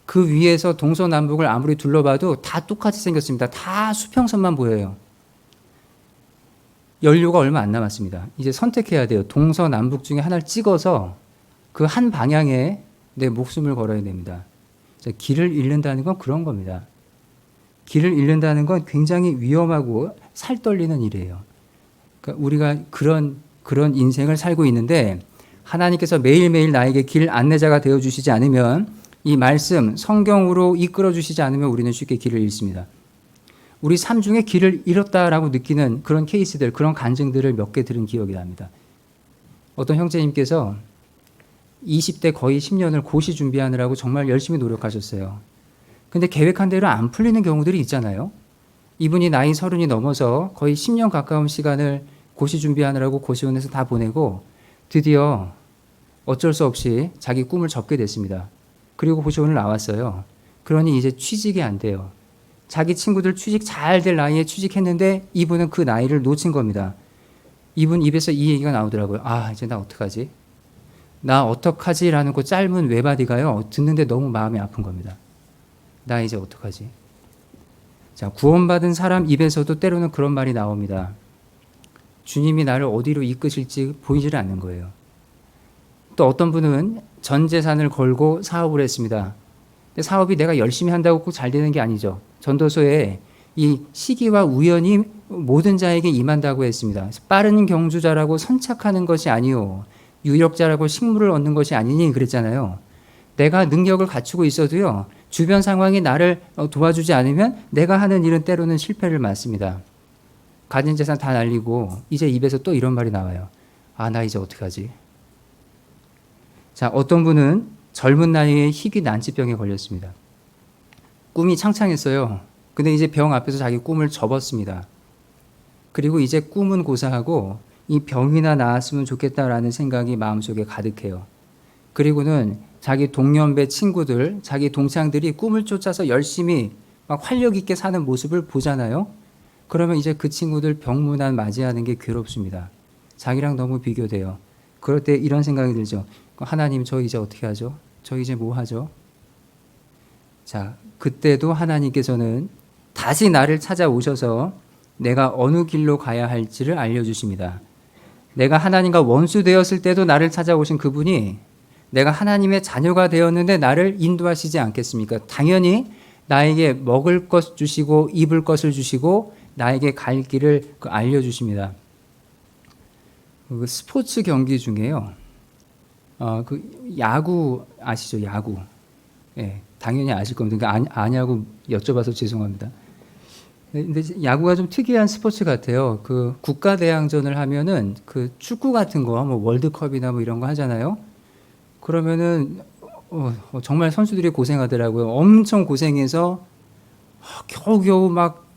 그 위에서 동서남북을 아무리 둘러봐도 다 똑같이 생겼습니다. 다 수평선만 보여요. 연료가 얼마 안 남았습니다. 이제 선택해야 돼요. 동서남북 중에 하나를 찍어서 그 한 방향에 내 목숨을 걸어야 됩니다. 자, 길을 잃는다는 건 그런 겁니다. 길을 잃는다는 건 굉장히 위험하고 살떨리는 일이에요. 그러니까 우리가 그런 인생을 살고 있는데 하나님께서 매일매일 나에게 길 안내자가 되어주시지 않으면 이 말씀, 성경으로 이끌어 주시지 않으면 우리는 쉽게 길을 잃습니다. 우리 삶 중에 길을 잃었다라고 느끼는 그런 케이스들, 그런 간증들을 몇 개 들은 기억이 납니다. 어떤 형제님께서 20대 거의 10년을 고시 준비하느라고 정말 열심히 노력하셨어요. 근데 계획한 대로 안 풀리는 경우들이 있잖아요. 이분이 나이 30이 넘어서 거의 10년 가까운 시간을 고시 준비하느라고 고시원에서 다 보내고 드디어 어쩔 수 없이 자기 꿈을 접게 됐습니다. 그리고 고시원을 나왔어요. 그러니 이제 취직이 안 돼요. 자기 친구들 취직 잘 될 나이에 취직했는데 이분은 그 나이를 놓친 겁니다. 이분 입에서 이 얘기가 나오더라고요. 아, 이제 나 어떡하지? 나 어떡하지? 라는 그 짧은 외바디가요, 듣는데 너무 마음이 아픈 겁니다. 나 이제 어떡하지? 자, 구원받은 사람 입에서도 때로는 그런 말이 나옵니다. 주님이 나를 어디로 이끄실지 보이질 않는 거예요. 또 어떤 분은 전 재산을 걸고 사업을 했습니다. 근데 사업이 내가 열심히 한다고 꼭 잘 되는 게 아니죠. 전도서에 이 시기와 우연이 모든 자에게 임한다고 했습니다. 그래서 빠른 경주자라고 선착하는 것이 아니요, 유력자라고 식물을 얻는 것이 아니니 그랬잖아요. 내가 능력을 갖추고 있어도요, 주변 상황이 나를 도와주지 않으면 내가 하는 일은 때로는 실패를 맞습니다. 가진 재산 다 날리고 이제 입에서 또 이런 말이 나와요. 아, 나 이제 어떡하지? 자, 어떤 분은 젊은 나이에 희귀 난치병에 걸렸습니다. 꿈이 창창했어요. 근데 이제 병 앞에서 자기 꿈을 접었습니다. 그리고 이제 꿈은 고사하고 이 병이나 나았으면 좋겠다라는 생각이 마음속에 가득해요. 그리고는 자기 동년배 친구들, 자기 동창들이 꿈을 쫓아서 열심히 막 활력 있게 사는 모습을 보잖아요. 그러면 이제 그 친구들 병문안 맞이하는 게 괴롭습니다. 자기랑 너무 비교돼요. 그럴 때 이런 생각이 들죠. 하나님, 저 이제 어떻게 하죠? 저 이제 뭐 하죠? 자, 그때도 하나님께서는 다시 나를 찾아오셔서 내가 어느 길로 가야 할지를 알려주십니다. 내가 하나님과 원수 되었을 때도 나를 찾아오신 그분이 내가 하나님의 자녀가 되었는데 나를 인도하시지 않겠습니까? 당연히 나에게 먹을 것 주시고 입을 것을 주시고 나에게 갈 길을 알려주십니다. 그 스포츠 경기 중에요, 그 야구 아시죠? 야구. 예, 당연히 아실 겁니다. 그러니까 아냐고 여쭤봐서 죄송합니다. 근데 야구가 좀 특이한 스포츠 같아요. 그 국가대항전을 하면은 그 축구 같은 거, 뭐 월드컵이나 뭐 이런 거 하잖아요. 그러면은 정말 선수들이 고생하더라고요. 엄청 고생해서 겨우겨우 막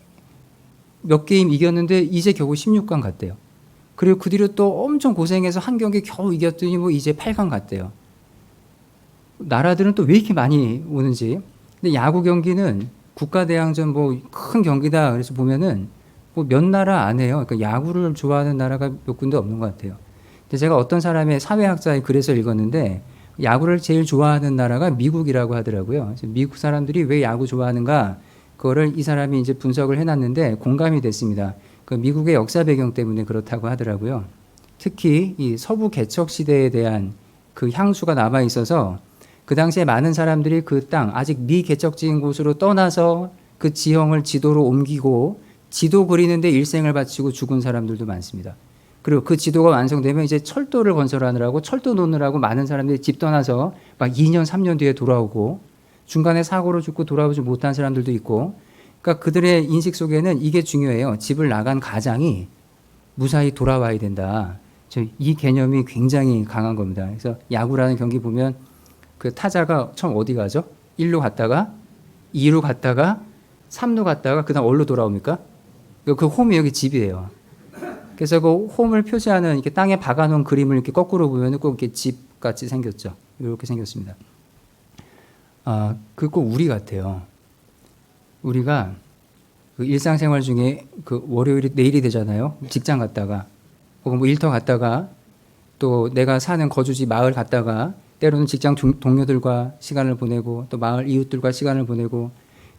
몇 게임 이겼는데 이제 겨우 16강 갔대요. 그리고 그 뒤로 또 엄청 고생해서 한 경기 겨우 이겼더니 뭐 이제 8강 갔대요. 나라들은 또 왜 이렇게 많이 오는지. 근데 야구 경기는 국가대항전 뭐 큰 경기다 그래서 보면은 뭐 몇 나라 안 해요. 그러니까 야구를 좋아하는 나라가 몇 군데 없는 것 같아요. 근데 제가 어떤 사람의 사회학자의 글에서 읽었는데 야구를 제일 좋아하는 나라가 미국이라고 하더라고요. 그래서 미국 사람들이 왜 야구 좋아하는가, 그거를 이 사람이 이제 분석을 해놨는데 공감이 됐습니다. 그 미국의 역사 배경 때문에 그렇다고 하더라고요. 특히 이 서부 개척 시대에 대한 그 향수가 남아 있어서 그 당시에 많은 사람들이 그 땅, 아직 미개척지인 곳으로 떠나서 그 지형을 지도로 옮기고 지도 그리는데 일생을 바치고 죽은 사람들도 많습니다. 그리고 그 지도가 완성되면 이제 철도를 건설하느라고 철도 놓느라고 많은 사람들이 집 떠나서 막 2년, 3년 뒤에 돌아오고 중간에 사고로 죽고 돌아오지 못한 사람들도 있고, 그러니까 그들의 인식 속에는 이게 중요해요. 집을 나간 가장이 무사히 돌아와야 된다. 이 개념이 굉장히 강한 겁니다. 그래서 야구라는 경기 보면 그 타자가 처음 어디 가죠? 1루 갔다가 2루 갔다가 3루 갔다가 그다음 어디로 돌아옵니까? 그 홈이 여기 집이에요. 그래서 그 홈을 표시하는 이렇게 땅에 박아놓은 그림을 이렇게 거꾸로 보면 꼭 이렇게 집 같이 생겼죠. 이렇게 생겼습니다. 그거 꼭 우리 같아요. 우리가 그 일상생활 중에 그 월요일이 내일이 되잖아요. 직장 갔다가 혹은 뭐 일터 갔다가 또 내가 사는 거주지 마을 갔다가 때로는 직장 동료들과 시간을 보내고 또 마을 이웃들과 시간을 보내고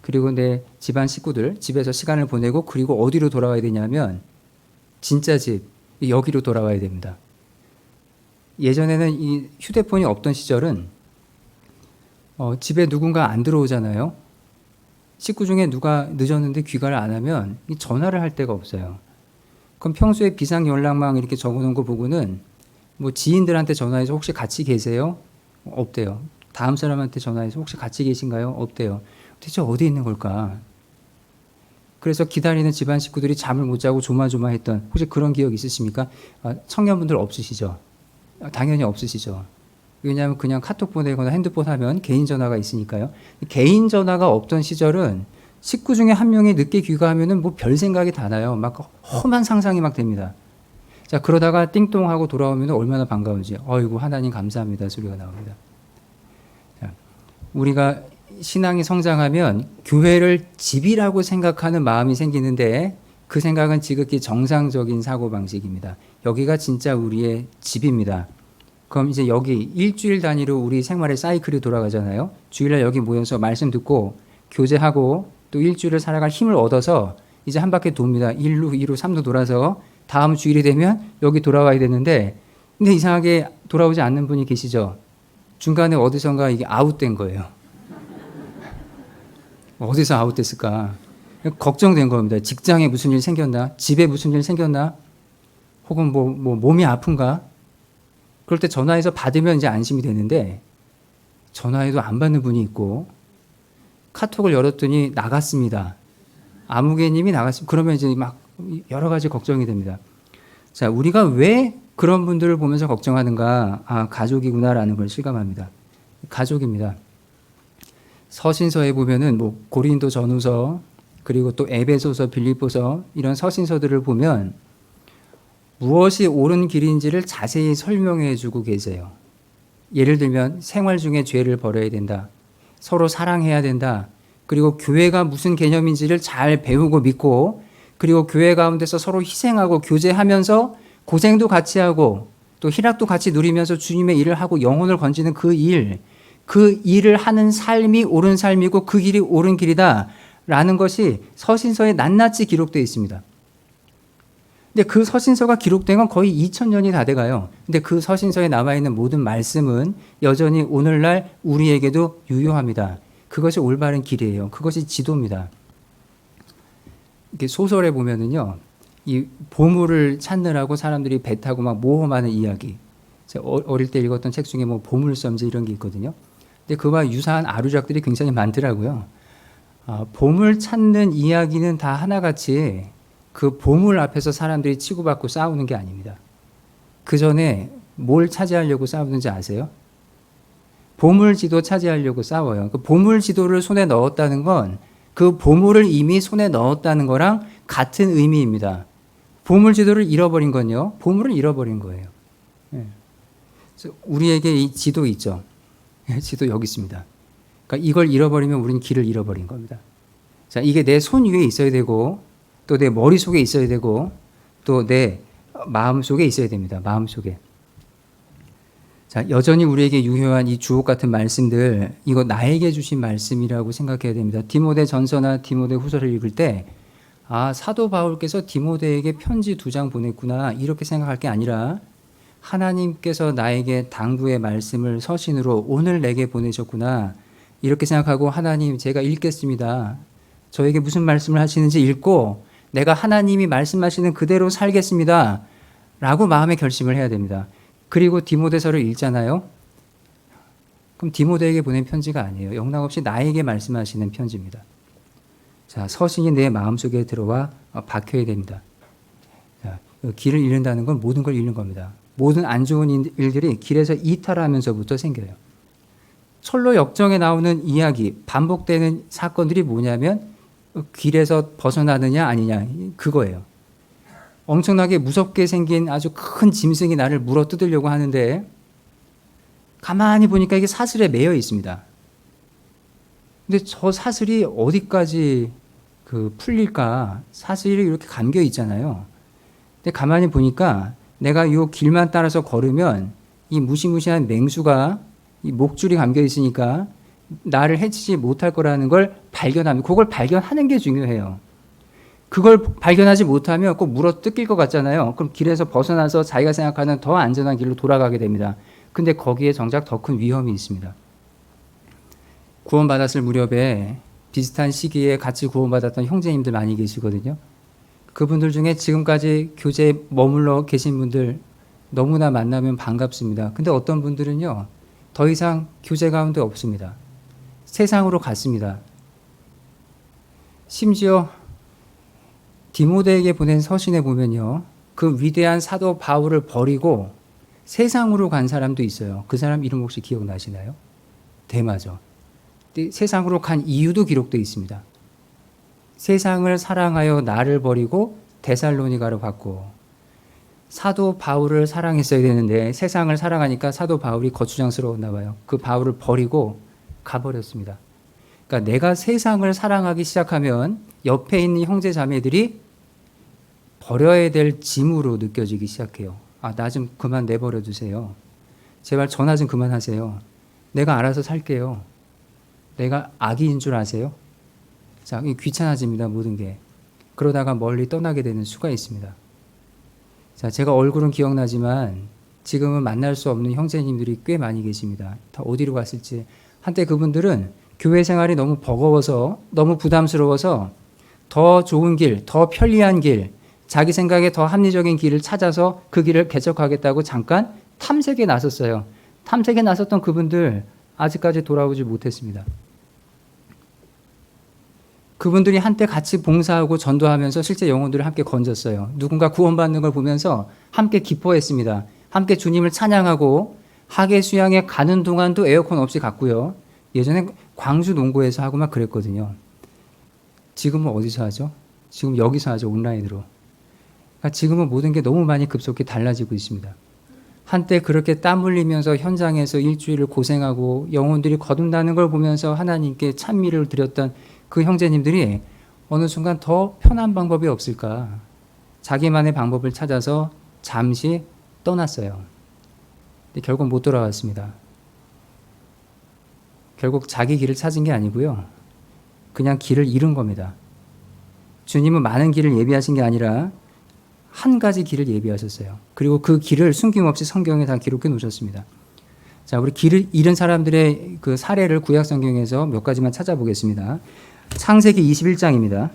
그리고 내 집안 식구들 집에서 시간을 보내고 그리고 어디로 돌아와야 되냐면 진짜 집 여기로 돌아와야 됩니다. 예전에는 이 휴대폰이 없던 시절은 집에 누군가 안 들어오잖아요. 식구 중에 누가 늦었는데 귀가를 안 하면 전화를 할 데가 없어요. 그럼 평소에 비상 연락망 이렇게 적어놓은 거 보고는 뭐 지인들한테 전화해서 혹시 같이 계세요? 없대요. 다음 사람한테 전화해서 혹시 같이 계신가요? 없대요. 대체 어디 있는 걸까? 그래서 기다리는 집안 식구들이 잠을 못 자고 조마조마했던 혹시 그런 기억 있으십니까? 청년분들 없으시죠? 당연히 없으시죠. 왜냐하면 그냥 카톡 보내거나 핸드폰 하면 개인 전화가 있으니까요. 개인 전화가 없던 시절은 식구 중에 한 명이 늦게 귀가하면은 뭐 별 생각이 다 나요. 막 험한 상상이 막 됩니다. 자, 그러다가 띵동하고 돌아오면 얼마나 반가운지. 어이구, 하나님 감사합니다. 소리가 나옵니다. 자, 우리가 신앙이 성장하면 교회를 집이라고 생각하는 마음이 생기는데 그 생각은 지극히 정상적인 사고방식입니다. 여기가 진짜 우리의 집입니다. 그럼 이제 여기 일주일 단위로 우리 생활의 사이클이 돌아가잖아요. 주일날 여기 모여서 말씀 듣고 교제하고 또 일주일을 살아갈 힘을 얻어서 이제 한 바퀴 돕니다. 1루, 2루, 3루 돌아서 다음 주일이 되면 여기 돌아와야 되는데 근데 이상하게 돌아오지 않는 분이 계시죠. 중간에 어디선가 이게 아웃된 거예요. 어디서 아웃됐을까? 걱정된 겁니다. 직장에 무슨 일 생겼나? 집에 무슨 일 생겼나? 혹은 뭐 몸이 아픈가? 그럴 때 전화해서 받으면 이제 안심이 되는데 전화해도 안 받는 분이 있고 카톡을 열었더니 나갔습니다. 아무개님이 나갔습니다. 그러면 이제 막 여러 가지 걱정이 됩니다. 자, 우리가 왜 그런 분들을 보면서 걱정하는가? 아, 가족이구나라는 걸 실감합니다. 가족입니다. 서신서에 보면은 뭐 고린도 전후서 그리고 또 에베소서, 빌립보서 이런 서신서들을 보면 무엇이 옳은 길인지를 자세히 설명해 주고 계세요. 예를 들면 생활 중에 죄를 버려야 된다. 서로 사랑해야 된다. 그리고 교회가 무슨 개념인지를 잘 배우고 믿고 그리고 교회 가운데서 서로 희생하고 교제하면서 고생도 같이 하고 또 희락도 같이 누리면서 주님의 일을 하고 영혼을 건지는 그 일을 하는 삶이 옳은 삶이고 그 길이 옳은 길이다 라는 것이 서신서에 낱낱이 기록되어 있습니다. 근데 그 서신서가 기록된 건 거의 2000년이 다 돼가요. 근데 그 서신서에 남아있는 모든 말씀은 여전히 오늘날 우리에게도 유효합니다. 그것이 올바른 길이에요. 그것이 지도입니다. 이렇게 소설에 보면은요, 이 보물을 찾느라고 사람들이 배 타고 막 모험하는 이야기. 제가 어릴 때 읽었던 책 중에 뭐 보물섬지 이런 게 있거든요. 근데 그와 유사한 아류작들이 굉장히 많더라고요. 보물 찾는 이야기는 다 하나같이 그 보물 앞에서 사람들이 치고받고 싸우는 게 아닙니다. 그 전에 뭘 차지하려고 싸우는지 아세요? 보물지도 차지하려고 싸워요. 그 보물지도를 손에 넣었다는 건 그 보물을 이미 손에 넣었다는 거랑 같은 의미입니다. 보물지도를 잃어버린 건요, 보물을 잃어버린 거예요. 네. 우리에게 이 지도 있죠. 지도 여기 있습니다. 그러니까 이걸 잃어버리면 우리는 길을 잃어버린 겁니다. 자, 이게 내 손 위에 있어야 되고 또 내 머릿속에 있어야 되고 또 내 마음속에 있어야 됩니다. 마음속에. 자, 여전히 우리에게 유효한 이 주옥 같은 말씀들, 이거 나에게 주신 말씀이라고 생각해야 됩니다. 디모데 전서나 디모데 후서를 읽을 때 사도 바울께서 디모데에게 편지 2장 보냈구나 이렇게 생각할 게 아니라 하나님께서 나에게 당부의 말씀을 서신으로 오늘 내게 보내셨구나 이렇게 생각하고 하나님 제가 읽겠습니다. 저에게 무슨 말씀을 하시는지 읽고 내가 하나님이 말씀하시는 그대로 살겠습니다. 라고 마음의 결심을 해야 됩니다. 그리고 디모데서를 읽잖아요. 그럼 디모데에게 보낸 편지가 아니에요. 영락없이 나에게 말씀하시는 편지입니다. 자, 서신이 내 마음속에 들어와 박혀야 됩니다. 자, 길을 잃는다는 건 모든 걸 잃는 겁니다. 모든 안 좋은 일들이 길에서 이탈하면서부터 생겨요. 철로 역정에 나오는 이야기, 반복되는 사건들이 뭐냐면 길에서 벗어나느냐 아니냐 그거예요. 엄청나게 무섭게 생긴 아주 큰 짐승이 나를 물어 뜯으려고 하는데 가만히 보니까 이게 사슬에 매여 있습니다. 근데 저 사슬이 어디까지 풀릴까? 사슬이 이렇게 감겨 있잖아요. 근데 가만히 보니까 내가 이 길만 따라서 걸으면 이 무시무시한 맹수가 이 목줄이 감겨 있으니까 나를 해치지 못할 거라는 걸 발견합니다. 그걸 발견하는 게 중요해요. 그걸 발견하지 못하면 꼭 물어 뜯길 것 같잖아요. 그럼 길에서 벗어나서 자기가 생각하는 더 안전한 길로 돌아가게 됩니다. 근데 거기에 정작 더 큰 위험이 있습니다. 구원받았을 무렵에 비슷한 시기에 같이 구원받았던 형제님들 많이 계시거든요. 그분들 중에 지금까지 교제에 머물러 계신 분들 너무나 만나면 반갑습니다. 근데 어떤 분들은요, 더 이상 교제 가운데 없습니다. 세상으로 갔습니다. 심지어 디모데에게 보낸 서신에 보면요, 그 위대한 사도 바울을 버리고 세상으로 간 사람도 있어요. 그 사람 이름 혹시 기억나시나요? 데마죠. 근데 세상으로 간 이유도 기록되어 있습니다. 세상을 사랑하여 나를 버리고 데살로니가로 갔고, 사도 바울을 사랑했어야 되는데 세상을 사랑하니까 사도 바울이 거추장스러웠나 봐요. 그 바울을 버리고 가버렸습니다. 그러니까 내가 세상을 사랑하기 시작하면 옆에 있는 형제 자매들이 버려야 될 짐으로 느껴지기 시작해요. 아, 나 좀 그만 내버려 두세요. 제발 전화 좀 그만하세요. 내가 알아서 살게요. 내가 악인 줄 아세요? 자, 귀찮아집니다, 모든 게. 그러다가 멀리 떠나게 되는 수가 있습니다. 자, 제가 얼굴은 기억나지만 지금은 만날 수 없는 형제님들이 꽤 많이 계십니다. 다 어디로 갔을지. 한때 그분들은 교회 생활이 너무 버거워서, 너무 부담스러워서 더 좋은 길, 더 편리한 길, 자기 생각에 더 합리적인 길을 찾아서 그 길을 개척하겠다고 잠깐 탐색에 나섰어요. 탐색에 나섰던 그분들 아직까지 돌아오지 못했습니다. 그분들이 한때 같이 봉사하고 전도하면서 실제 영혼들을 함께 건졌어요. 누군가 구원받는 걸 보면서 함께 기뻐했습니다. 함께 주님을 찬양하고 하계 수양에 가는 동안도 에어컨 없이 갔고요. 예전에 광주 농고에서 하고 막 그랬거든요. 지금은 어디서 하죠? 지금 여기서 하죠, 온라인으로. 그러니까 지금은 모든 게 너무 많이 급속히 달라지고 있습니다. 한때 그렇게 땀 흘리면서 현장에서 일주일을 고생하고 영혼들이 거듭나는 걸 보면서 하나님께 찬미를 드렸던 그 형제님들이 어느 순간 더 편한 방법이 없을까? 자기만의 방법을 찾아서 잠시 떠났어요. 근데 결국 못 돌아왔습니다. 결국 자기 길을 찾은 게 아니고요. 그냥 길을 잃은 겁니다. 주님은 많은 길을 예비하신 게 아니라 한 가지 길을 예비하셨어요. 그리고 그 길을 숨김없이 성경에 다 기록해 놓으셨습니다. 자, 우리 길을 잃은 사람들의 그 사례를 구약 성경에서 몇 가지만 찾아보겠습니다. 창세기 21장입니다.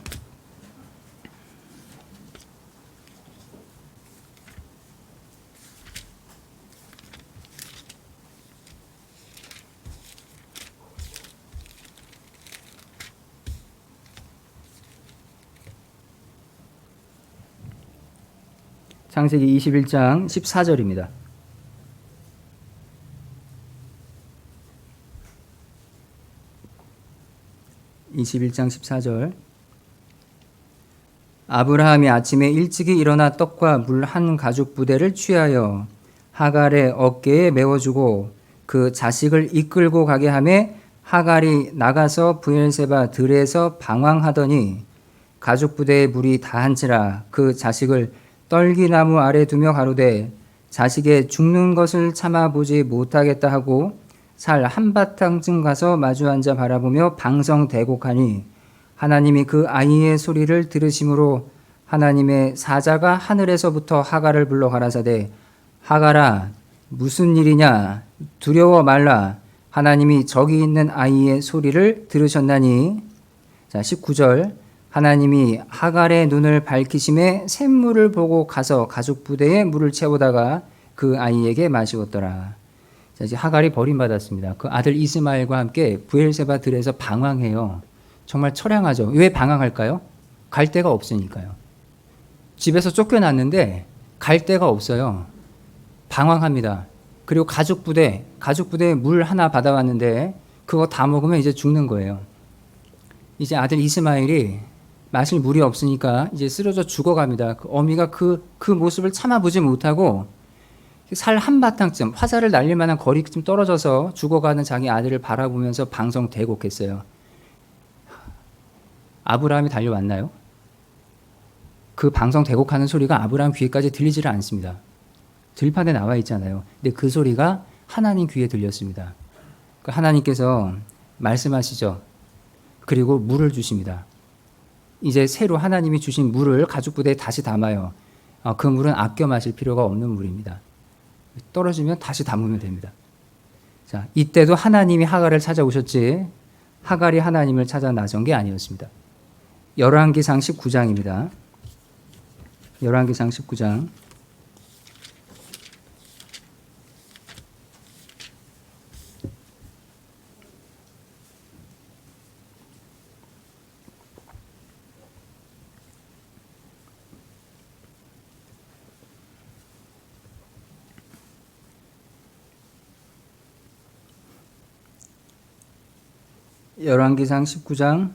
창세기 21장 14절입니다. 아브라함이 아침에 일찍이 일어나 떡과 물 한 가죽 부대를 취하여 하갈의 어깨에 메워주고 그 자식을 이끌고 가게 하매 하갈이 나가서 브엘세바 들에서 방황하더니 가죽 부대에 물이 다한지라 그 자식을 떨기나무 아래 두며 가로되 자식의 죽는 것을 참아보지 못하겠다 하고 살 한바탕쯤 가서 마주 앉아 바라보며 방성대곡하니 하나님이 그 아이의 소리를 들으심으로 하나님의 사자가 하늘에서부터 하갈을 불러 가라사대 하갈아 무슨 일이냐 두려워 말라 하나님이 저기 있는 아이의 소리를 들으셨나니. 자, 19절 하나님이 하갈의 눈을 밝히심에 샘물을 보고 가서 가죽 부대에 물을 채우다가 그 아이에게 마시웠더라. 자, 이제 하갈이 버림받았습니다. 그 아들 이스마엘과 함께 브엘세바 들에서 방황해요. 정말 처량하죠. 왜 방황할까요? 갈 데가 없으니까요. 집에서 쫓겨났는데 갈 데가 없어요. 방황합니다. 그리고 가죽 부대에 물 하나 받아왔는데 그거 다 먹으면 이제 죽는 거예요. 이제 아들 이스마엘이 마실 물이 없으니까 이제 쓰러져 죽어갑니다. 그 어미가 그 모습을 참아보지 못하고 살 한바탕쯤 화살을 날릴 만한 거리쯤 떨어져서 죽어가는 자기 아들을 바라보면서 방성대곡했어요. 아브라함이 달려왔나요? 그 방성대곡하는 소리가 아브라함 귀에까지 들리지를 않습니다. 들판에 나와 있잖아요. 근데 그 소리가 하나님 귀에 들렸습니다. 하나님께서 말씀하시죠. 그리고 물을 주십니다. 이제 새로 하나님이 주신 물을 가죽 부대에 다시 담아요. 그 물은 아껴 마실 필요가 없는 물입니다. 떨어지면 다시 담으면 됩니다. 자, 이때도 하나님이 하갈을 찾아오셨지 하갈이 하나님을 찾아 나선 게 아니었습니다. 열왕기상 19장입니다. 열왕기상 19장. 열왕기상 19장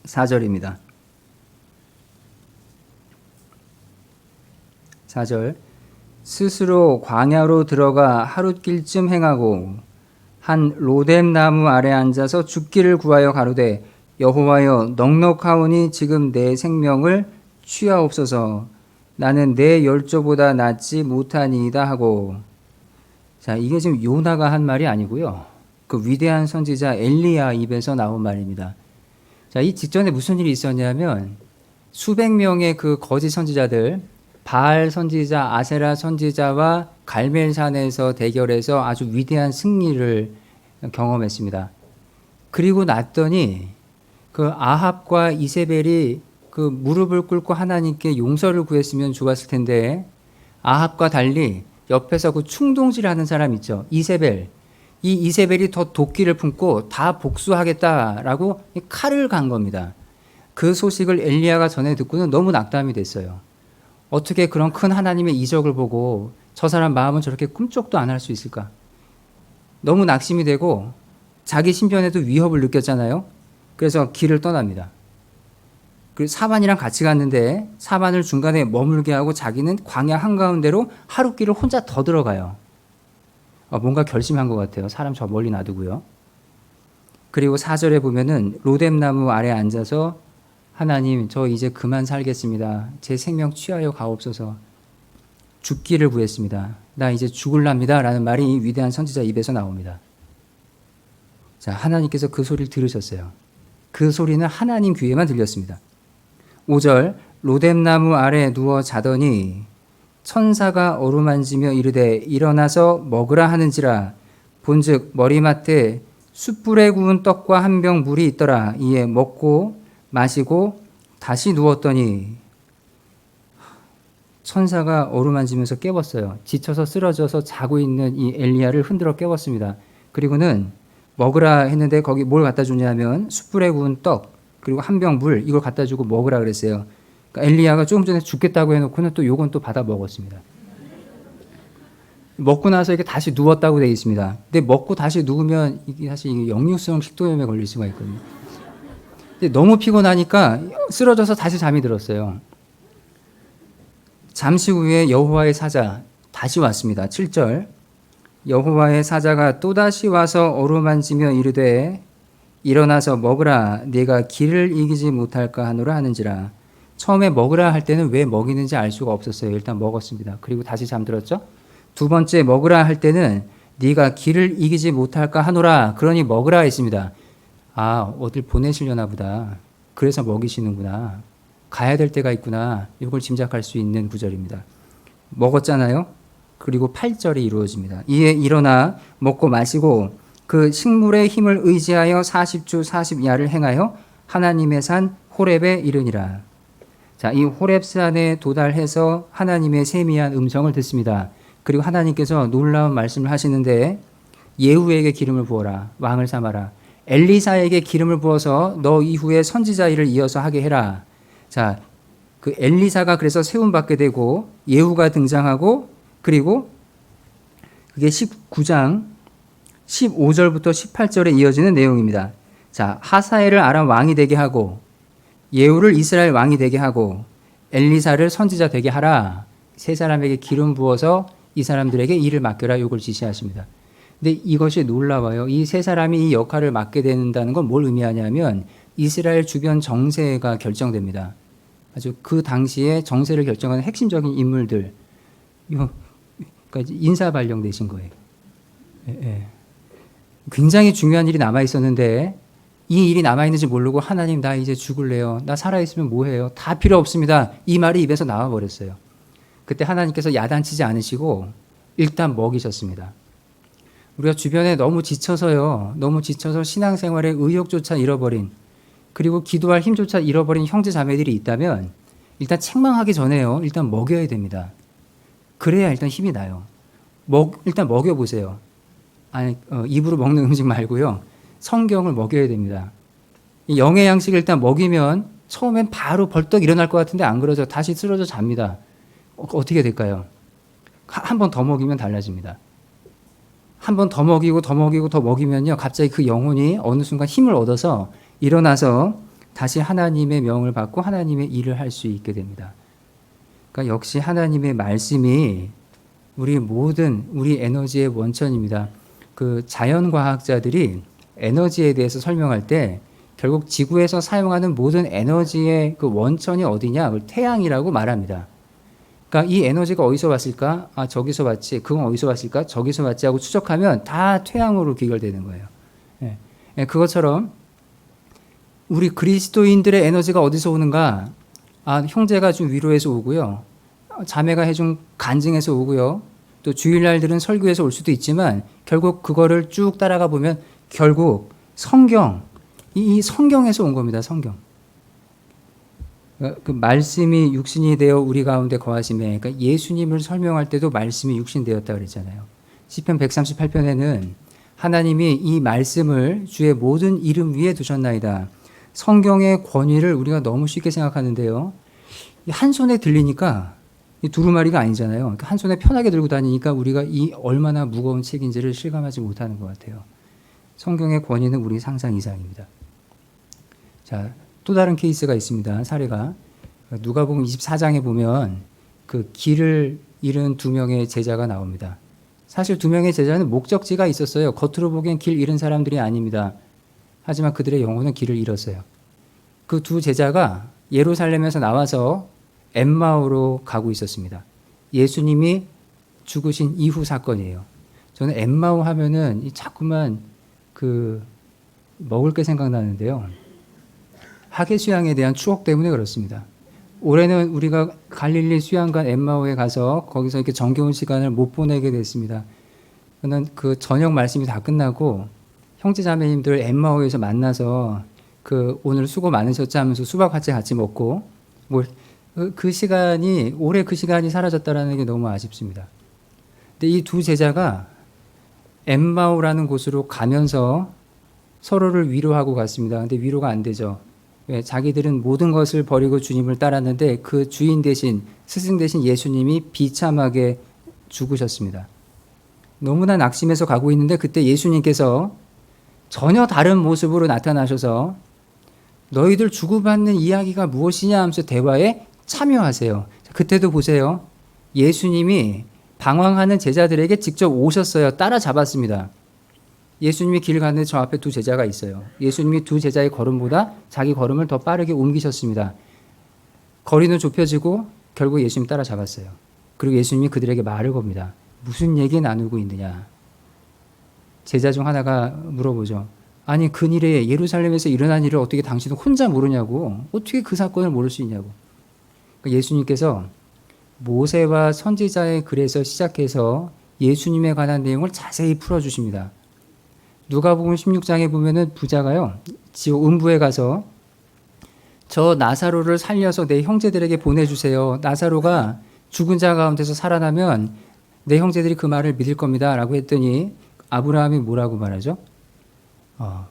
4절입니다. 4절 스스로 광야로 들어가 하룻길쯤 행하고 한 로뎀 나무 아래 앉아서 죽기를 구하여 가로되 여호와여 넉넉하오니 지금 내 생명을 취하옵소서 나는 내 열조보다 낫지 못하니이다 하고. 자, 이게 지금 요나가 한 말이 아니고요. 그 위대한 선지자 엘리야 입에서 나온 말입니다. 자, 이 직전에 무슨 일이 있었냐면 수백 명의 그 거짓 선지자들 바알 선지자, 아세라 선지자와 갈멜산에서 대결해서 아주 위대한 승리를 경험했습니다. 그리고 났더니 그 아합과 이세벨이 그 무릎을 꿇고 하나님께 용서를 구했으면 좋았을 텐데 아합과 달리 옆에서 그 충동질하는 사람 있죠. 이세벨. 이 이세벨이 더 도끼를 품고 다 복수하겠다라고 칼을 간 겁니다. 그 소식을 엘리야가 전해 듣고는 너무 낙담이 됐어요. 어떻게 그런 큰 하나님의 이적을 보고 저 사람 마음은 저렇게 꿈쩍도 안 할 수 있을까? 너무 낙심이 되고 자기 신변에도 위협을 느꼈잖아요. 그래서 길을 떠납니다. 그리고 사반이랑 같이 갔는데 사반을 중간에 머물게 하고 자기는 광야 한가운데로 하룻길을 혼자 더 들어가요. 뭔가 결심한 것 같아요. 사람 저 멀리 놔두고요. 그리고 4절에 보면은 로뎀 나무 아래 앉아서 하나님 저 이제 그만 살겠습니다. 제 생명 취하여 가옵소서. 죽기를 구했습니다. 나 이제 죽을랍니다. 라는 말이 이 위대한 선지자 입에서 나옵니다. 자, 하나님께서 그 소리를 들으셨어요. 그 소리는 하나님 귀에만 들렸습니다. 5절 로뎀 나무 아래 누워 자더니 천사가 어루만지며 이르되 일어나서 먹으라 하는지라. 본즉 머리맡에 숯불에 구운 떡과 한 병 물이 있더라. 이에 먹고 마시고 다시 누웠더니 천사가 어루만지면서 깨웠어요. 지쳐서 쓰러져서 자고 있는 이 엘리야를 흔들어 깨웠습니다. 그리고는 먹으라 했는데 거기 뭘 갖다 주냐면 숯불에 구운 떡 그리고 한 병 물 이걸 갖다 주고 먹으라 그랬어요. 그러니까 엘리야가 조금 전에 죽겠다고 해놓고는 또 요건 또 받아 먹었습니다. 먹고 나서 이렇게 다시 누웠다고 되어 있습니다. 근데 먹고 다시 누우면 이게 사실 역류성 식도염에 걸릴 수가 있거든요. 근데 너무 피곤하니까 쓰러져서 다시 잠이 들었어요. 잠시 후에 여호와의 사자 다시 왔습니다. 7절 여호와의 사자가 또다시 와서 어루만지며 이르되 일어나서 먹으라 네가 길을 이기지 못할까 하노라 하는지라. 처음에 먹으라 할 때는 왜 먹이는지 알 수가 없었어요. 일단 먹었습니다. 그리고 다시 잠들었죠. 두 번째 먹으라 할 때는 네가 길을 이기지 못할까 하노라. 그러니 먹으라 했습니다. 아, 어딜 보내시려나 보다. 그래서 먹이시는구나. 가야 될 때가 있구나. 이걸 짐작할 수 있는 구절입니다. 먹었잖아요. 그리고 8절이 이루어집니다. 이에 일어나 먹고 마시고 그 식물의 힘을 의지하여 40주 40야를 행하여 하나님의 산 호렙에 이르니라. 자, 이 호렙산에 도달해서 하나님의 세미한 음성을 듣습니다. 그리고 하나님께서 놀라운 말씀을 하시는데 예후에게 기름을 부어라. 왕을 삼아라. 엘리사에게 기름을 부어서 너 이후에 선지자 일을 이어서 하게 해라. 자, 그 엘리사가 그래서 세움받게 되고 예후가 등장하고 그리고 그게 19장 15절부터 18절에 이어지는 내용입니다. 자, 하사엘을 아람 왕이 되게 하고 예후를 이스라엘 왕이 되게 하고 엘리사를 선지자 되게 하라. 세 사람에게 기름 부어서 이 사람들에게 일을 맡겨라. 이걸 지시하십니다. 근데 이것이 놀라워요. 이 세 사람이 이 역할을 맡게 된다는 건 뭘 의미하냐면 이스라엘 주변 정세가 결정됩니다. 아주 그 당시에 정세를 결정하는 핵심적인 인물들. 이거 그러니까 인사 발령되신 거예요. 예. 굉장히 중요한 일이 남아 있었는데 이 일이 남아 있는지 모르고 하나님 나 이제 죽을래요. 나 살아 있으면 뭐해요? 다 필요 없습니다. 이 말이 입에서 나와 버렸어요. 그때 하나님께서 야단치지 않으시고 일단 먹이셨습니다. 우리가 주변에 너무 지쳐서요. 너무 지쳐서 신앙생활의 의욕조차 잃어버린 그리고 기도할 힘조차 잃어버린 형제 자매들이 있다면 일단 책망하기 전에요. 일단 먹여야 됩니다. 그래야 일단 힘이 나요. 일단 먹여보세요. 아니, 입으로 먹는 음식 말고요. 성경을 먹여야 됩니다. 이 영의 양식을 일단 먹이면 처음엔 바로 벌떡 일어날 것 같은데 안 그러죠. 다시 쓰러져 잡니다. 어떻게 될까요? 한 번 더 먹이면 달라집니다. 한 번 더 먹이고 더 먹이고 더 먹이면요, 갑자기 그 영혼이 어느 순간 힘을 얻어서 일어나서 다시 하나님의 명을 받고 하나님의 일을 할 수 있게 됩니다. 그러니까 역시 하나님의 말씀이 우리 모든 우리 에너지의 원천입니다. 그 자연과학자들이 에너지에 대해서 설명할 때 결국 지구에서 사용하는 모든 에너지의 그 원천이 어디냐? 그걸 태양이라고 말합니다. 그러니까 이 에너지가 어디서 왔을까? 아, 저기서 왔지. 그건 어디서 왔을까? 저기서 왔지 하고 추적하면 다 태양으로 귀결되는 거예요. 예. 예, 그것처럼 우리 그리스도인들의 에너지가 어디서 오는가? 아, 형제가 준 위로에서 오고요. 자매가 해준 간증에서 오고요. 또 주일날들은 설교에서 올 수도 있지만 결국 그거를 쭉 따라가 보면 결국 성경, 이 성경에서 온 겁니다. 성경. 그 말씀이 육신이 되어 우리 가운데 거하심에, 그러니까 예수님을 설명할 때도 말씀이 육신 되었다 그랬잖아요. 시편 138편에는 하나님이 이 말씀을 주의 모든 이름 위에 두셨나이다. 성경의 권위를 우리가 너무 쉽게 생각하는데요. 한 손에 들리니까 이 두루마리가 아니잖아요. 그러니까 한 손에 편하게 들고 다니니까 우리가 이 얼마나 무거운 책인지를 실감하지 못하는 것 같아요. 성경의 권위는 우리 상상 이상입니다. 자, 또 다른 케이스가 있습니다. 사례가 누가복음 24장에 보면 그 길을 잃은 두 명의 제자가 나옵니다. 사실 두 명의 제자는 목적지가 있었어요. 겉으로 보기엔 길 잃은 사람들이 아닙니다. 하지만 그들의 영혼은 길을 잃었어요. 그 두 제자가 예루살렘에서 나와서 엠마오로 가고 있었습니다. 예수님이 죽으신 이후 사건이에요. 저는 엠마오 하면은 자꾸만 그 먹을 게 생각나는데요. 하계 수양에 대한 추억 때문에 그렇습니다. 올해는 우리가 갈릴리 수양관 엠마오에 가서 거기서 이렇게 정겨운 시간을 못 보내게 됐습니다. 저는 그 저녁 말씀이 다 끝나고 형제 자매님들 엠마오에서 만나서 그 오늘 수고 많으셨지 하면서 수박 같이 먹고 뭐 그 시간이 올해 그 시간이 사라졌다라는 게 너무 아쉽습니다. 근데 이 두 제자가 엠마오라는 곳으로 가면서 서로를 위로하고 갔습니다. 근데 위로가 안 되죠. 왜? 자기들은 모든 것을 버리고 주님을 따랐는데 그 주인 대신 스승 대신 예수님이 비참하게 죽으셨습니다. 너무나 낙심해서 가고 있는데 그때 예수님께서 전혀 다른 모습으로 나타나셔서 너희들 주고받는 이야기가 무엇이냐 하면서 대화에 참여하세요. 그때도 보세요. 예수님이 방황하는 제자들에게 직접 오셨어요. 따라잡았습니다. 예수님이 길 가는데 저 앞에 두 제자가 있어요. 예수님이 두 제자의 걸음보다 자기 걸음을 더 빠르게 옮기셨습니다. 거리는 좁혀지고 결국 예수님 따라잡았어요. 그리고 예수님이 그들에게 말을 겁니다. 무슨 얘기 나누고 있느냐. 제자 중 하나가 물어보죠. 아니 근일에 예루살렘에서 일어난 일을 어떻게 당신은 혼자 모르냐고. 어떻게 그 사건을 모를 수 있냐고. 예수님께서 모세와 선지자의 글에서 시작해서 예수님에 관한 내용을 자세히 풀어주십니다. 누가복음 16장에 보면은 부자가요, 지옥 음부에 가서 저 나사로를 살려서 내 형제들에게 보내주세요. 나사로가 죽은 자 가운데서 살아나면 내 형제들이 그 말을 믿을 겁니다. 라고 했더니 아브라함이 뭐라고 말하죠?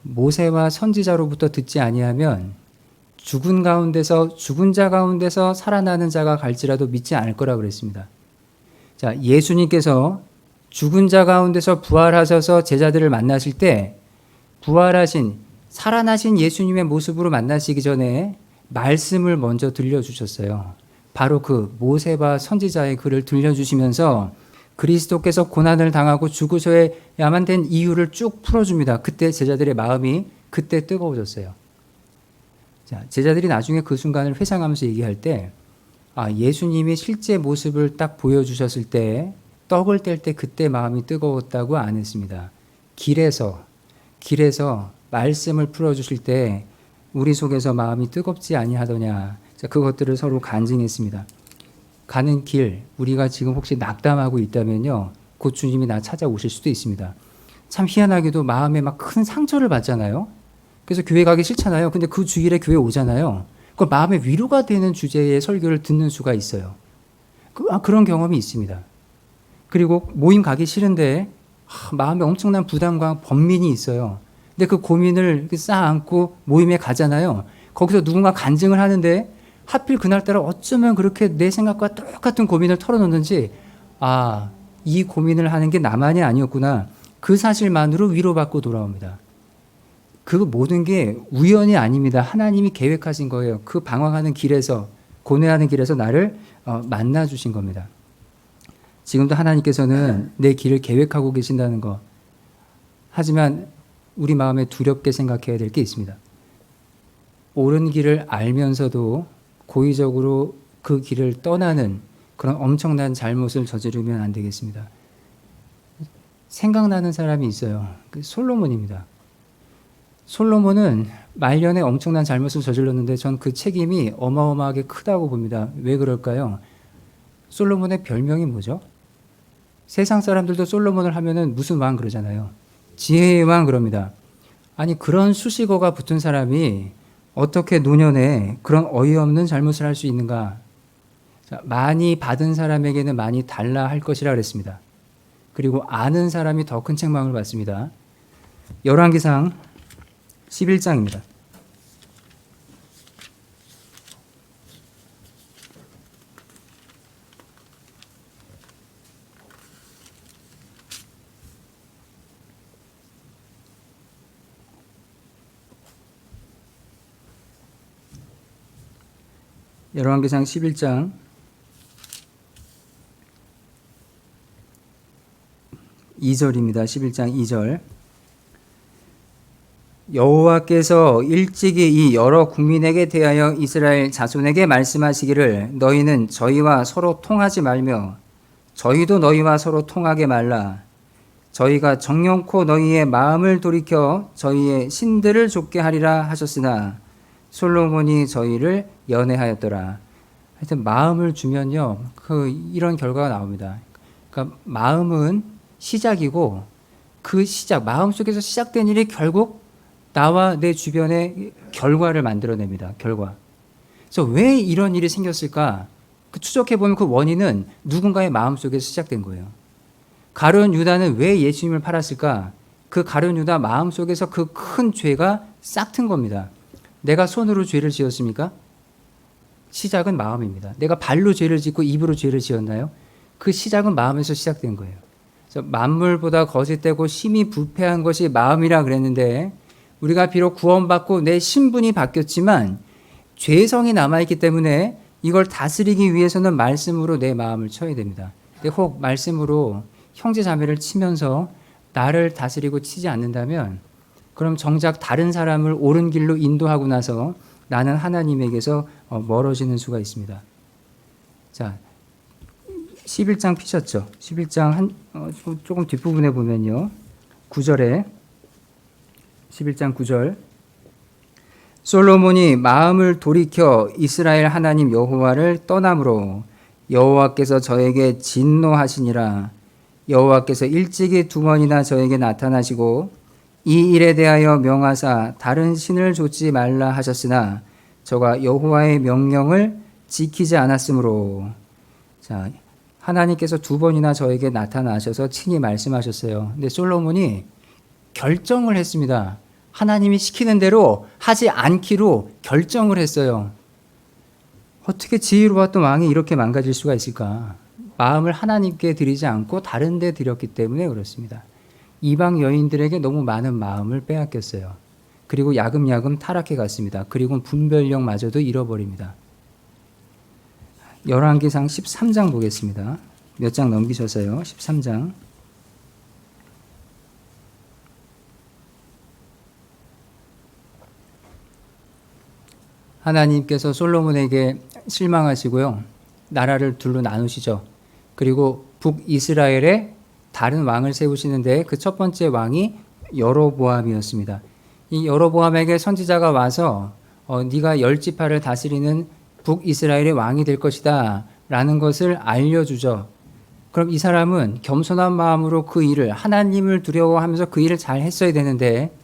모세와 선지자로부터 듣지 아니하면 죽은 자 가운데서 살아나는 자가 갈지라도 믿지 않을 거라 그랬습니다. 자, 예수님께서 죽은 자 가운데서 부활하셔서 제자들을 만나실 때 부활하신 살아나신 예수님의 모습으로 만나시기 전에 말씀을 먼저 들려주셨어요. 바로 그 모세와 선지자의 글을 들려주시면서 그리스도께서 고난을 당하고 죽으셔야만 된 이유를 쭉 풀어줍니다. 그때 제자들의 마음이 그때 뜨거워졌어요. 자, 제자들이 나중에 그 순간을 회상하면서 얘기할 때 예수님이 실제 모습을 딱 보여주셨을 때 떡을 뗄 때 그때 마음이 뜨거웠다고 안 했습니다. 길에서 말씀을 풀어주실 때 우리 속에서 마음이 뜨겁지 아니하더냐. 자, 그것들을 서로 간증했습니다. 가는 길 우리가 지금 혹시 낙담하고 있다면요. 곧 주님이 나 찾아오실 수도 있습니다. 참 희한하게도 마음에 막 큰 상처를 받잖아요. 그래서 교회 가기 싫잖아요. 근데 그 주일에 교회 오잖아요. 그 마음에 위로가 되는 주제의 설교를 듣는 수가 있어요. 그런 경험이 있습니다. 그리고 모임 가기 싫은데 마음에 엄청난 부담과 번민이 있어요. 근데 그 고민을 쌓아 안고 모임에 가잖아요. 거기서 누군가 간증을 하는데 하필 그날따라 어쩌면 그렇게 내 생각과 똑같은 고민을 털어놓는지 이 고민을 하는 게 나만이 아니었구나. 그 사실만으로 위로받고 돌아옵니다. 그 모든 게 우연이 아닙니다. 하나님이 계획하신 거예요. 그 방황하는 길에서, 고뇌하는 길에서 나를 만나 주신 겁니다. 지금도 하나님께서는 내 길을 계획하고 계신다는 거. 하지만 우리 마음에 두렵게 생각해야 될 게 있습니다. 옳은 길을 알면서도 고의적으로 그 길을 떠나는 그런 엄청난 잘못을 저지르면 안 되겠습니다. 생각나는 사람이 있어요. 그 솔로몬입니다. 솔로몬은 말년에 엄청난 잘못을 저질렀는데 전 그 책임이 어마어마하게 크다고 봅니다. 왜 그럴까요? 솔로몬의 별명이 뭐죠? 세상 사람들도 솔로몬을 하면은 무슨 왕 그러잖아요. 지혜의 왕 그럽니다. 아니 그런 수식어가 붙은 사람이 어떻게 노년에 그런 어이없는 잘못을 할 수 있는가? 자, 많이 받은 사람에게는 많이 달라 할 것이라 그랬습니다. 그리고 아는 사람이 더 큰 책망을 받습니다. 열왕기상 11장입니다. 열왕기상 11장 2절입니다. 11장 2절. 여호와께서 일찍이 이 여러 국민에게 대하여 이스라엘 자손에게 말씀하시기를 너희는 저희와 서로 통하지 말며 저희도 너희와 서로 통하게 말라. 저희가 정령코 너희의 마음을 돌이켜 저희의 신들을 좇게 하리라 하셨으나 솔로몬이 저희를 연애하였더라. 하여튼 마음을 주면요, 이런 결과가 나옵니다. 그러니까 마음은 시작이고 그 시작, 마음 속에서 시작된 일이 결국 나와 내 주변의 결과를 만들어냅니다. 결과. 그래서 왜 이런 일이 생겼을까? 추적해 보면 그 원인은 누군가의 마음 속에서 시작된 거예요. 가룟 유다는 왜 예수님을 팔았을까? 그 가룟 유다 마음 속에서 그 큰 죄가 싹튼 겁니다. 내가 손으로 죄를 지었습니까? 시작은 마음입니다. 내가 발로 죄를 짓고 입으로 죄를 지었나요? 그 시작은 마음에서 시작된 거예요. 그래서 만물보다 거짓되고 심히 부패한 것이 마음이라 그랬는데 우리가 비록 구원받고 내 신분이 바뀌었지만 죄성이 남아있기 때문에 이걸 다스리기 위해서는 말씀으로 내 마음을 쳐야 됩니다. 근데 혹 말씀으로 형제 자매를 치면서 나를 다스리고 치지 않는다면 그럼 정작 다른 사람을 옳은 길로 인도하고 나서 나는 하나님에게서 멀어지는 수가 있습니다. 자, 11장 피셨죠? 11장 조금 뒷부분에 보면요. 9절에 11장 9절 솔로몬이 마음을 돌이켜 이스라엘 하나님 여호와를 떠남으로 여호와께서 저에게 진노하시니라. 여호와께서 일찍이 두 번이나 저에게 나타나시고 이 일에 대하여 명하사 다른 신을 좇지 말라 하셨으나 저가 여호와의 명령을 지키지 않았으므로. 자, 하나님께서 두 번이나 저에게 나타나셔서 친히 말씀하셨어요. 근데 솔로몬이 결정을 했습니다. 하나님이 시키는 대로 하지 않기로 결정을 했어요. 어떻게 지혜로웠던 왕이 이렇게 망가질 수가 있을까? 마음을 하나님께 드리지 않고 다른 데 드렸기 때문에 그렇습니다. 이방 여인들에게 너무 많은 마음을 빼앗겼어요. 그리고 야금야금 타락해 갔습니다. 그리고 분별력마저도 잃어버립니다. 열왕기상 13장 보겠습니다. 몇 장 넘기셔서요. 13장. 하나님께서 솔로몬에게 실망하시고요. 나라를 둘로 나누시죠. 그리고 북이스라엘에 다른 왕을 세우시는데 그 첫 번째 왕이 여로보암이었습니다. 이 여로보암에게 선지자가 와서 네가 10지파를 다스리는 북이스라엘의 왕이 될 것이다 라는 것을 알려주죠. 그럼 이 사람은 겸손한 마음으로 그 일을 하나님을 두려워하면서 그 일을 잘 했어야 되는데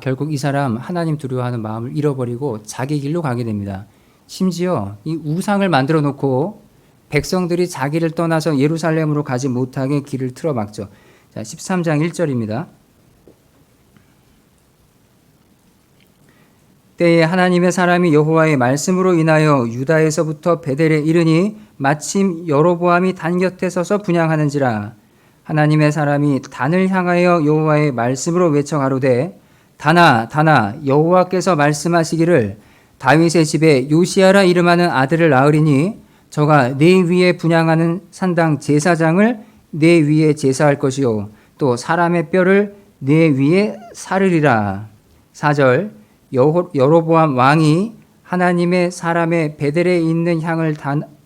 결국 이 사람 하나님 두려워하는 마음을 잃어버리고 자기 길로 가게 됩니다. 심지어 이 우상을 만들어 놓고 백성들이 자기를 떠나서 예루살렘으로 가지 못하게 길을 틀어막죠. 자, 13장 1절입니다. 때에 하나님의 사람이 여호와의 말씀으로 인하여 유다에서부터 베델에 이르니 마침 여로보암이 단 곁에 서서 분향하는지라. 하나님의 사람이 단을 향하여 여호와의 말씀으로 외쳐 가로되 단아 단아 여호와께서 말씀하시기를 다윗의 집에 요시야라 이름하는 아들을 낳으리니 저가 내 위에 분향하는 산당 제사장을 내 위에 제사할 것이요 또 사람의 뼈를 내 위에 사르리라. 4절 여로보암 왕이 하나님의 사람의 베델에 있는 향을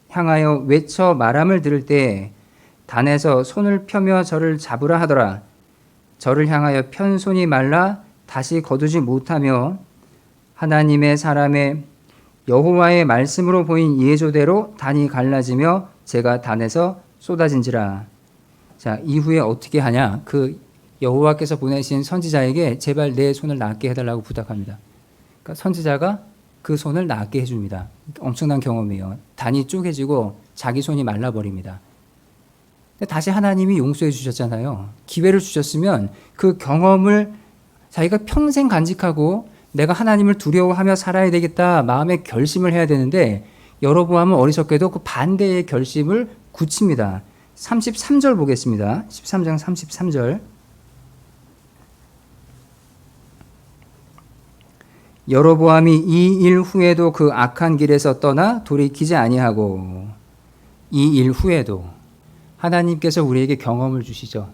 향하여 외쳐 말함을 들을 때 단에서 손을 펴며 저를 잡으라 하더라. 저를 향하여 편 손이 말라 다시 거두지 못하며 하나님의 사람의 여호와의 말씀으로 보인 예조대로 단이 갈라지며 제가 단에서 쏟아진지라. 자, 이후에 어떻게 하냐? 그 여호와께서 보내신 선지자에게 제발 내 손을 낫게 해달라고 부탁합니다. 그러니까 선지자가 그 손을 낫게 해줍니다. 엄청난 경험이에요. 단이 쪼개지고 자기 손이 말라버립니다. 다시 하나님이 용서해 주셨잖아요. 기회를 주셨으면 그 경험을 자기가 평생 간직하고 내가 하나님을 두려워하며 살아야 되겠다 마음의 결심을 해야 되는데 여로보암은 어리석게도 그 반대의 결심을 굳힙니다. 33절 보겠습니다. 13장 33절. 여로보암이 이 일 후에도 그 악한 길에서 떠나 돌이키지 아니하고. 이 일 후에도 하나님께서 우리에게 경험을 주시죠.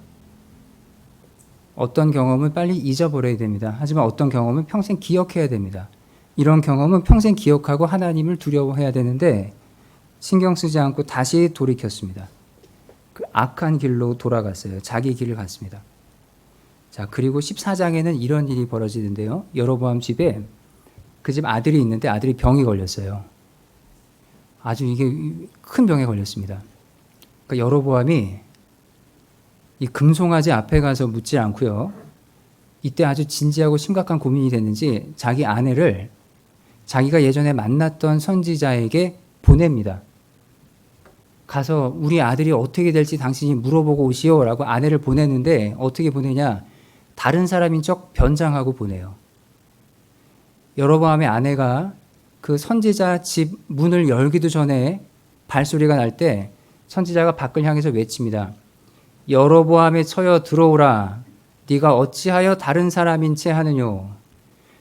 어떤 경험은 빨리 잊어버려야 됩니다. 하지만 어떤 경험은 평생 기억해야 됩니다. 이런 경험은 평생 기억하고 하나님을 두려워해야 되는데 신경 쓰지 않고 다시 돌이켰습니다. 그 악한 길로 돌아갔어요. 자기 길을 갔습니다. 자, 그리고 14장에는 이런 일이 벌어지는데요. 여로보암 집에 그 집 아들이 있는데 아들이 병이 걸렸어요. 아주 이게 큰 병에 걸렸습니다. 그러니까 여로보암이 이 금송아지 앞에 가서 묻지 않고요. 이때 아주 진지하고 심각한 고민이 됐는지 자기 아내를 자기가 예전에 만났던 선지자에게 보냅니다. 가서 우리 아들이 어떻게 될지 당신이 물어보고 오시오라고 아내를 보냈는데 어떻게 보내냐? 다른 사람인 척 변장하고 보내요. 여로보암의 아내가 그 선지자 집 문을 열기도 전에 발소리가 날 때 선지자가 밖을 향해서 외칩니다. 여로보암에 처여 들어오라. 네가 어찌하여 다른 사람인 채 하느뇨.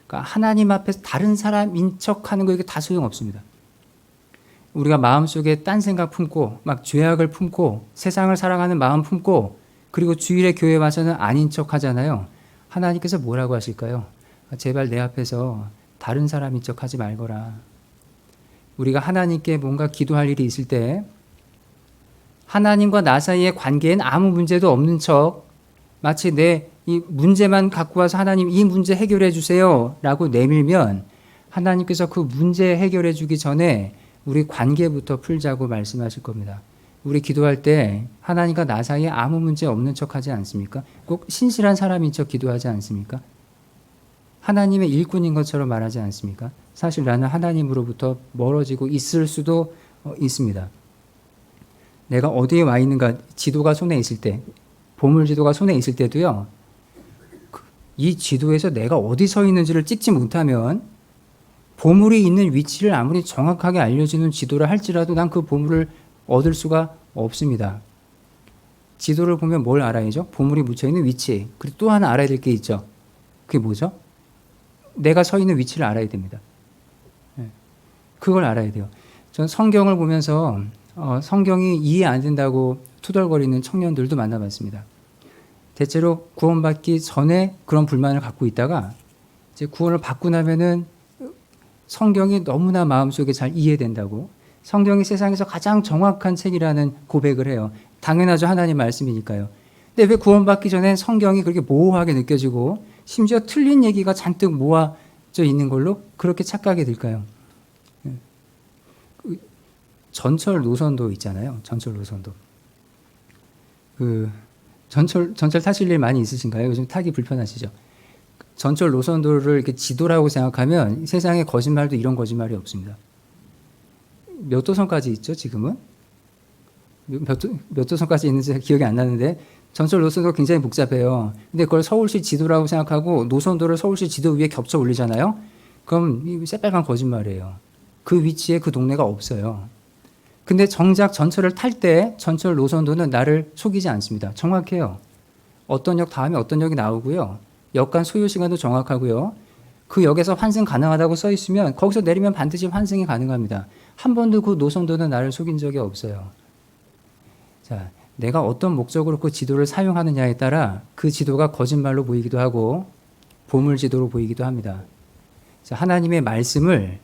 그러니까 하나님 앞에서 다른 사람인 척하는 거 이게 다 소용없습니다. 우리가 마음속에 딴 생각 품고 막 죄악을 품고 세상을 사랑하는 마음 품고 그리고 주일에 교회 와서는 아닌 척 하잖아요. 하나님께서 뭐라고 하실까요? 제발 내 앞에서 다른 사람인 척 하지 말거라. 우리가 하나님께 뭔가 기도할 일이 있을 때 하나님과 나 사이의 관계엔 아무 문제도 없는 척 마치 내 이 문제만 갖고 와서 하나님 이 문제 해결해 주세요 라고 내밀면 하나님께서 그 문제 해결해 주기 전에 우리 관계부터 풀자고 말씀하실 겁니다. 우리 기도할 때 하나님과 나 사이에 아무 문제 없는 척 하지 않습니까? 꼭 신실한 사람인 척 기도하지 않습니까? 하나님의 일꾼인 것처럼 말하지 않습니까? 사실 나는 하나님으로부터 멀어지고 있을 수도 있습니다. 내가 어디에 와 있는가 지도가 손에 있을 때 보물 지도가 손에 있을 때도요. 이 지도에서 내가 어디 서 있는지를 찍지 못하면 보물이 있는 위치를 아무리 정확하게 알려주는 지도를 할지라도 난 그 보물을 얻을 수가 없습니다. 지도를 보면 뭘 알아야죠? 보물이 묻혀있는 위치. 그리고 또 하나 알아야 될 게 있죠. 그게 뭐죠? 내가 서 있는 위치를 알아야 됩니다. 그걸 알아야 돼요. 전 성경을 보면서 성경이 이해 안 된다고 투덜거리는 청년들도 만나봤습니다. 대체로 구원받기 전에 그런 불만을 갖고 있다가 이제 구원을 받고 나면은 성경이 너무나 마음속에 잘 이해된다고 성경이 세상에서 가장 정확한 책이라는 고백을 해요. 당연하죠. 하나님 말씀이니까요. 근데 왜 구원받기 전에 성경이 그렇게 모호하게 느껴지고 심지어 틀린 얘기가 잔뜩 모아져 있는 걸로 그렇게 착각이 들까요? 전철 노선도 있잖아요. 전철 노선도. 전철 타실 일 많이 있으신가요? 요즘 타기 불편하시죠? 전철 노선도를 이렇게 지도라고 생각하면 세상에 거짓말도 이런 거짓말이 없습니다. 몇 도선까지 있죠, 지금은? 몇 도선까지 있는지 기억이 안 나는데 전철 노선도 굉장히 복잡해요. 근데 그걸 서울시 지도라고 생각하고 노선도를 서울시 지도 위에 겹쳐 올리잖아요? 그럼 새빨간 거짓말이에요. 그 위치에 그 동네가 없어요. 근데 정작 전철을 탈 때 전철 노선도는 나를 속이지 않습니다. 정확해요. 어떤 역 다음에 어떤 역이 나오고요. 역 간 소요 시간도 정확하고요. 그 역에서 환승 가능하다고 써 있으면 거기서 내리면 반드시 환승이 가능합니다. 한 번도 그 노선도는 나를 속인 적이 없어요. 자, 내가 어떤 목적으로 그 지도를 사용하느냐에 따라 그 지도가 거짓말로 보이기도 하고 보물 지도로 보이기도 합니다. 자, 하나님의 말씀을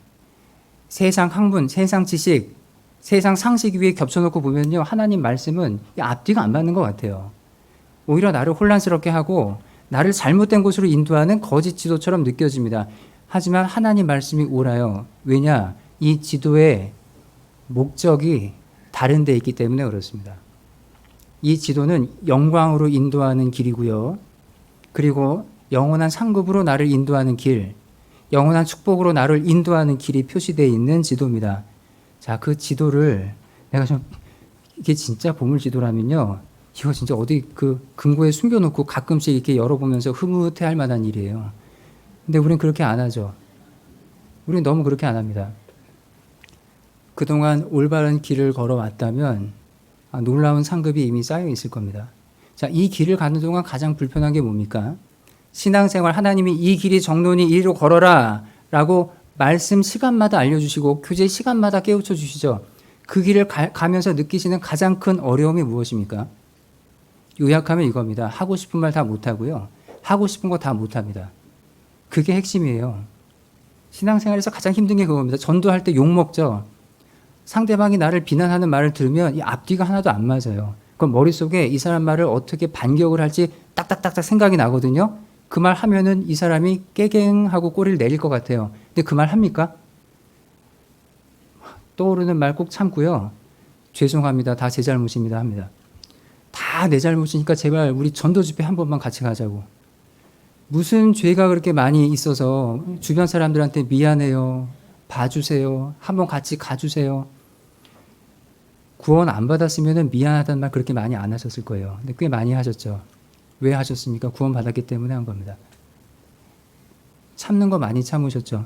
세상 학문, 세상 지식, 세상 상식 위에 겹쳐놓고 보면요. 하나님 말씀은 앞뒤가 안 맞는 것 같아요. 오히려 나를 혼란스럽게 하고 나를 잘못된 곳으로 인도하는 거짓 지도처럼 느껴집니다. 하지만 하나님 말씀이 옳아요. 왜냐? 이 지도의 목적이 다른 데 있기 때문에 그렇습니다. 이 지도는 영광으로 인도하는 길이고요. 그리고 영원한 상급으로 나를 인도하는 길, 영원한 축복으로 나를 인도하는 길이 표시되어 있는 지도입니다. 자, 그 지도를 내가 이게 진짜 보물 지도라면요. 이거 진짜 어디 그 금고에 숨겨놓고 가끔씩 이렇게 열어보면서 흐뭇해할 만한 일이에요. 근데 우린 그렇게 안 하죠. 우린 너무 그렇게 안 합니다. 그동안 올바른 길을 걸어왔다면 놀라운 상급이 이미 쌓여 있을 겁니다. 자, 이 길을 가는 동안 가장 불편한 게 뭡니까? 신앙생활 하나님이 이 길이 정론이 이리로 걸어라 라고 말씀 시간마다 알려주시고 교제 시간마다 깨우쳐 주시죠. 그 길을 가면서 느끼시는 가장 큰 어려움이 무엇입니까? 요약하면 이겁니다. 하고 싶은 말 다 못하고요. 하고 싶은 거 다 못합니다. 그게 핵심이에요. 신앙생활에서 가장 힘든 게 그겁니다. 전도할 때 욕먹죠. 상대방이 나를 비난하는 말을 들으면 이 앞뒤가 하나도 안 맞아요. 그럼 머릿속에 이 사람 말을 어떻게 반격을 할지 딱딱딱딱 생각이 나거든요. 그 말 하면은 이 사람이 깨갱하고 꼬리를 내릴 것 같아요. 근데 그 말 합니까? 떠오르는 말 꼭 참고요. 죄송합니다. 다 제 잘못입니다. 합니다. 다 내 잘못이니까 제발 우리 전도 집회 한 번만 같이 가자고. 무슨 죄가 그렇게 많이 있어서 주변 사람들한테 미안해요. 봐주세요. 한번 같이 가주세요. 구원 안 받았으면 미안하다는 말 그렇게 많이 안 하셨을 거예요. 근데 꽤 많이 하셨죠. 왜 하셨습니까? 구원 받았기 때문에 한 겁니다. 참는 거 많이 참으셨죠.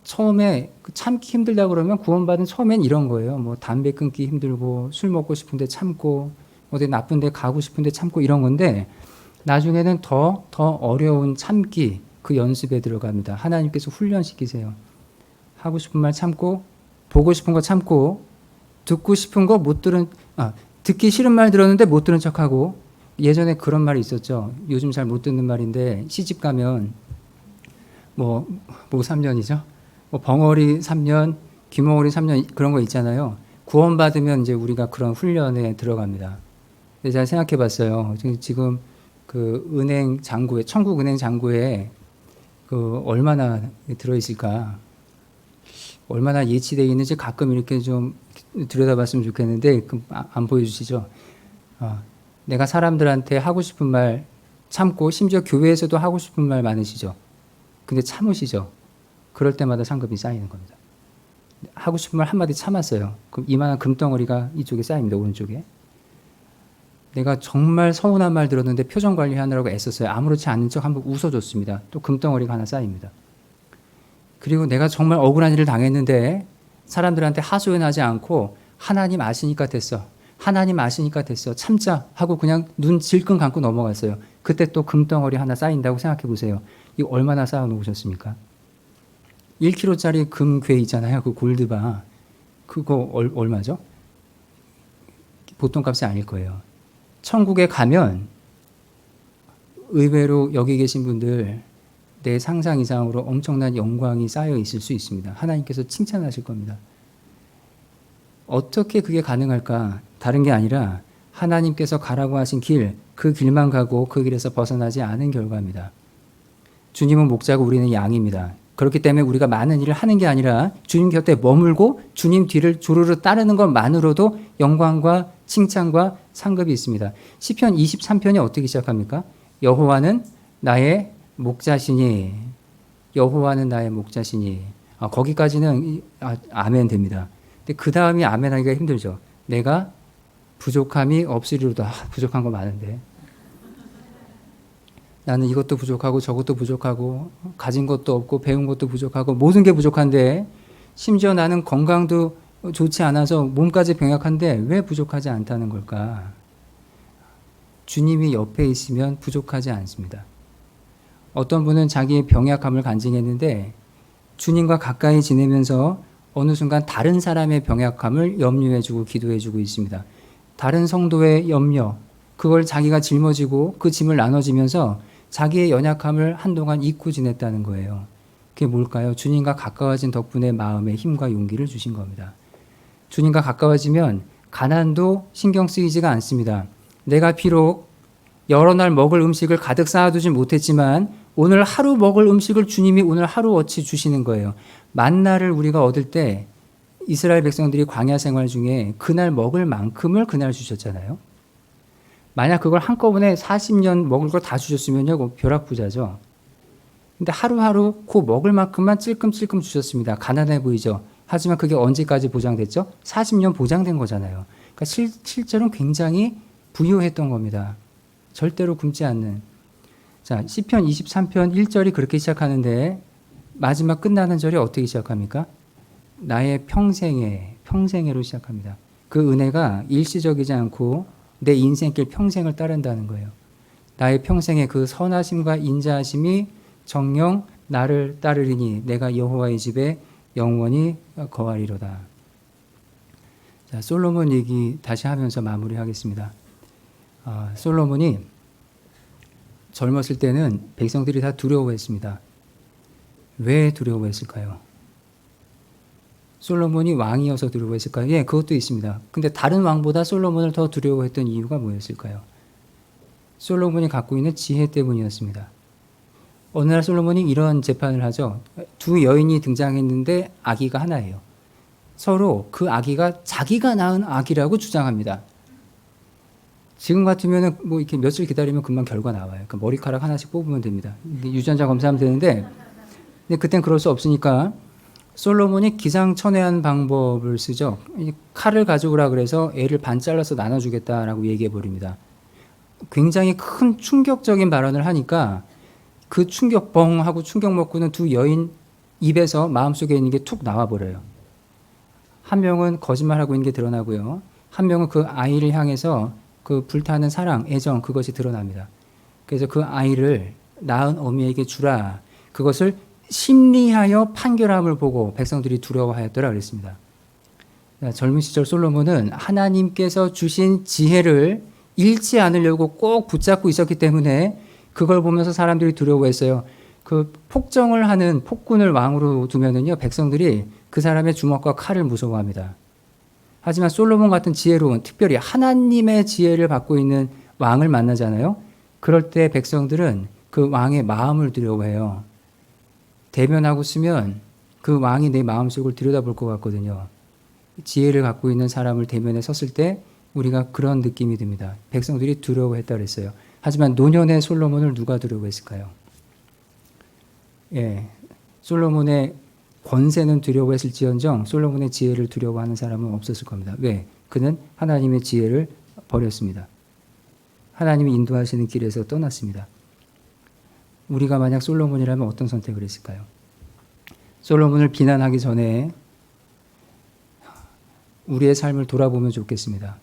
처음에 참기 힘들다 그러면 구원받은 처음엔 이런 거예요. 뭐 담배 끊기 힘들고 술 먹고 싶은데 참고 어디 나쁜 데 가고 싶은데 참고 이런 건데 나중에는 더 어려운 참기 그 연습에 들어갑니다. 하나님께서 훈련시키세요. 하고 싶은 말 참고 보고 싶은 거 참고 듣고 싶은 거 못 들은 듣기 싫은 말 들었는데 못 들은 척하고 예전에 그런 말이 있었죠. 요즘 잘 못 듣는 말인데 시집 가면 뭐 3년이죠. 뭐 벙어리 3년, 귀머거리 3년 그런 거 있잖아요. 구원받으면 이제 우리가 그런 훈련에 들어갑니다. 근데 제가 생각해 봤어요. 지금 그 은행 잔고에 천국 은행 잔고에 그 얼마나 들어 있을까? 얼마나 예치되어 있는지 가끔 이렇게 좀 들여다봤으면 좋겠는데 안 보여주시죠? 내가 사람들한테 하고 싶은 말 참고 심지어 교회에서도 하고 싶은 말 많으시죠? 근데 참으시죠? 그럴 때마다 상급이 쌓이는 겁니다. 하고 싶은 말 한마디 참았어요. 그럼 이만한 금덩어리가 이쪽에 쌓입니다. 오른쪽에. 내가 정말 서운한 말 들었는데 표정 관리하느라고 애썼어요. 아무렇지 않은 척 한번 웃어줬습니다. 또 금덩어리가 하나 쌓입니다. 그리고 내가 정말 억울한 일을 당했는데 사람들한테 하소연하지 않고 하나님 아시니까 됐어. 하나님 아시니까 됐어. 참자 하고 그냥 눈 질끈 감고 넘어갔어요. 그때 또 금덩어리 하나 쌓인다고 생각해 보세요. 이거 얼마나 쌓아 놓으셨습니까? 1kg짜리 금괴 있잖아요. 그 골드바. 그거 얼마죠? 보통 값이 아닐 거예요. 천국에 가면 의외로 여기 계신 분들 내 상상 이상으로 엄청난 영광이 쌓여 있을 수 있습니다. 하나님께서 칭찬하실 겁니다. 어떻게 그게 가능할까? 다른 게 아니라 하나님께서 가라고 하신 길, 그 길만 가고 그 길에서 벗어나지 않은 결과입니다. 주님은 목자고 우리는 양입니다. 그렇기 때문에 우리가 많은 일을 하는 게 아니라 주님 곁에 머물고 주님 뒤를 조르르 따르는 것만으로도 영광과 칭찬과 상급이 있습니다. 시편 23편이 어떻게 시작합니까? 여호와는 나의 목자시니, 여호와는 나의 목자시니. 거기까지는 아멘 됩니다. 근데 그 다음이 아멘 하기가 힘들죠. 내가 부족함이 없으리로다. 부족한 거 많은데. 나는 이것도 부족하고 저것도 부족하고 가진 것도 없고 배운 것도 부족하고 모든 게 부족한데 심지어 나는 건강도 좋지 않아서 몸까지 병약한데 왜 부족하지 않다는 걸까? 주님이 옆에 있으면 부족하지 않습니다. 어떤 분은 자기의 병약함을 간증했는데 주님과 가까이 지내면서 어느 순간 다른 사람의 병약함을 염려해주고 기도해주고 있습니다. 다른 성도의 염려, 그걸 자기가 짊어지고 그 짐을 나눠지면서 자기의 연약함을 한동안 잊고 지냈다는 거예요. 그게 뭘까요? 주님과 가까워진 덕분에 마음에 힘과 용기를 주신 겁니다. 주님과 가까워지면 가난도 신경 쓰이지가 않습니다. 내가 비록 여러 날 먹을 음식을 가득 쌓아두진 못했지만 오늘 하루 먹을 음식을 주님이 오늘 하루어치 주시는 거예요. 만나를 우리가 얻을 때 이스라엘 백성들이 광야 생활 중에 그날 먹을 만큼을 그날 주셨잖아요. 만약 그걸 한꺼번에 40년 먹을 걸 다 주셨으면요, 벼락부자죠. 근데 하루하루 그 먹을 만큼만 찔끔찔끔 주셨습니다. 가난해 보이죠. 하지만 그게 언제까지 보장됐죠? 40년 보장된 거잖아요. 그러니까 실제로는 굉장히 부유했던 겁니다. 절대로 굶지 않는. 자, 시편 23편 1절이 그렇게 시작하는데 마지막 끝나는 절이 어떻게 시작합니까? 나의 평생애로 시작합니다. 그 은혜가 일시적이지 않고 내 인생길 평생을 따른다는 거예요. 나의 평생에 그 선하심과 인자하심이 정녕 나를 따르리니 내가 여호와의 집에 영원히 거하리로다. 자, 솔로몬 얘기 다시 하면서 마무리하겠습니다. 솔로몬이 젊었을 때는 백성들이 다 두려워했습니다. 왜 두려워했을까요? 솔로몬이 왕이어서 두려워했을까요? 예, 그것도 있습니다. 근데 다른 왕보다 솔로몬을 더 두려워했던 이유가 뭐였을까요? 솔로몬이 갖고 있는 지혜 때문이었습니다. 어느 날 솔로몬이 이런 재판을 하죠. 두 여인이 등장했는데 아기가 하나예요. 서로 그 아기가 자기가 낳은 아기라고 주장합니다. 지금 같으면 뭐 이렇게 며칠 기다리면 금방 결과 나와요. 그러니까 머리카락 하나씩 뽑으면 됩니다. 유전자 검사하면 되는데, 근데 그땐 그럴 수 없으니까 솔로몬이 기상천외한 방법을 쓰죠. 칼을 가져오라 그래서 애를 반 잘라서 나눠주겠다라고 얘기해 버립니다. 굉장히 큰 충격적인 발언을 하니까 그 충격 뻥 하고 충격 먹고는 두 여인 입에서 마음속에 있는 게 툭 나와버려요. 한 명은 거짓말하고 있는 게 드러나고요. 한 명은 그 아이를 향해서 그 불타는 사랑, 애정, 그것이 드러납니다. 그래서 그 아이를 낳은 어미에게 주라. 그것을 심리하여 판결함을 보고 백성들이 두려워하였더라 그랬습니다. 젊은 시절 솔로몬은 하나님께서 주신 지혜를 잃지 않으려고 꼭 붙잡고 있었기 때문에 그걸 보면서 사람들이 두려워했어요. 그 폭정을 하는 폭군을 왕으로 두면은요, 백성들이 그 사람의 주먹과 칼을 무서워합니다. 하지만 솔로몬 같은 지혜로운, 특별히 하나님의 지혜를 받고 있는 왕을 만나잖아요. 그럴 때 백성들은 그 왕의 마음을 두려워해요. 대면하고 쓰면 그 왕이 내 마음속을 들여다볼 것 같거든요. 지혜를 갖고 있는 사람을 대면에 섰을 때 우리가 그런 느낌이 듭니다. 백성들이 두려워했다 그랬어요. 하지만 노년의 솔로몬을 누가 두려워했을까요? 예, 솔로몬의 권세는 두려워했을지언정 솔로몬의 지혜를 두려워하는 사람은 없었을 겁니다. 왜? 그는 하나님의 지혜를 버렸습니다. 하나님이 인도하시는 길에서 떠났습니다. 우리가 만약 솔로몬이라면 어떤 선택을 했을까요? 솔로몬을 비난하기 전에 우리의 삶을 돌아보면 좋겠습니다.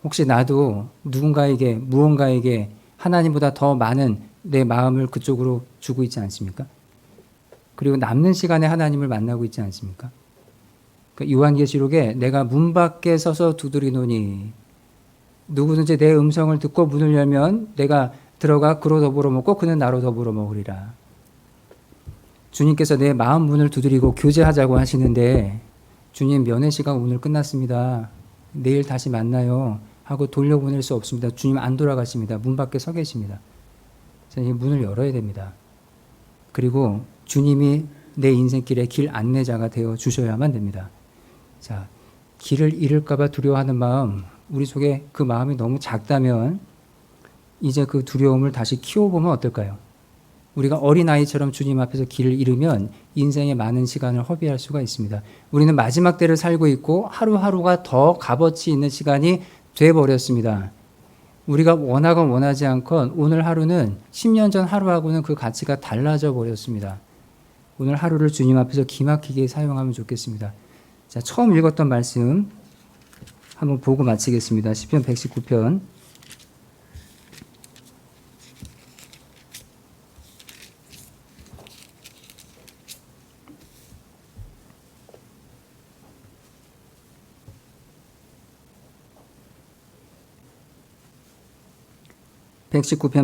혹시 나도 누군가에게, 무언가에게 하나님보다 더 많은 내 마음을 그쪽으로 주고 있지 않습니까? 그리고 남는 시간에 하나님을 만나고 있지 않습니까? 요한계시록에 내가 문 밖에 서서 두드리노니 누구든지 내 음성을 듣고 문을 열면 내가 들어가 그로 더불어 먹고 그는 나로 더불어 먹으리라. 주님께서 내 마음 문을 두드리고 교제하자고 하시는데 주님 면회 시간 오늘 끝났습니다. 내일 다시 만나요 하고 돌려보낼 수 없습니다. 주님 안 돌아가십니다. 문 밖에 서 계십니다. 저는 문을 열어야 됩니다. 그리고 주님이 내 인생길의 길 안내자가 되어 주셔야만 됩니다. 자, 길을 잃을까봐 두려워하는 마음, 우리 속에 그 마음이 너무 작다면 이제 그 두려움을 다시 키워보면 어떨까요? 우리가 어린아이처럼 주님 앞에서 길을 잃으면 인생의 많은 시간을 허비할 수가 있습니다. 우리는 마지막 때를 살고 있고 하루하루가 더 값어치 있는 시간이 돼버렸습니다. 우리가 원하건 원하지 않건 오늘 하루는 10년 전 하루하고는 그 가치가 달라져 버렸습니다. 오늘 하루를 주님 앞에서 기막히게 사용하면 좋겠습니다. 자, 처음 읽었던 말씀 한번 보고 마치겠습니다. 시편 119편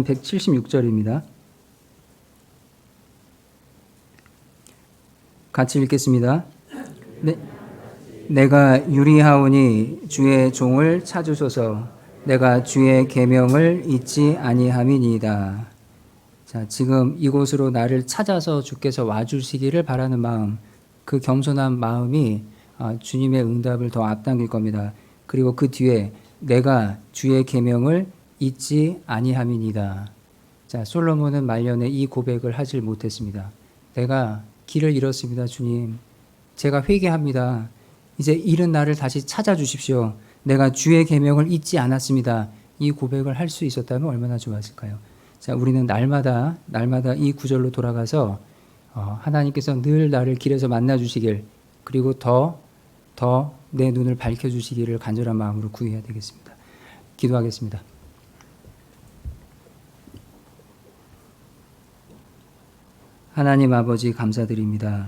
176절입니다. 같이 읽겠습니다. 네, 내가 유리하오니 주의 종을 찾으소서. 내가 주의 계명을 잊지 아니함이니이다. 자, 지금 이곳으로 나를 찾아서 주께서 와주시기를 바라는 마음, 그 겸손한 마음이 주님의 응답을 더 앞당길 겁니다. 그리고 그 뒤에 내가 주의 계명을 잊지 아니함이니이다. 자, 솔로몬은 말년에 이 고백을 하질 못했습니다. 내가 길을 잃었습니다, 주님. 제가 회개합니다. 이제 잃은 나를 다시 찾아주십시오. 내가 주의 계명을 잊지 않았습니다. 이 고백을 할 수 있었다면 얼마나 좋았을까요? 자, 우리는 날마다 이 구절로 돌아가서 하나님께서 늘 나를 길에서 만나주시길, 그리고 더 내 눈을 밝혀주시기를 간절한 마음으로 구해야 되겠습니다. 기도하겠습니다. 하나님 아버지, 감사드립니다.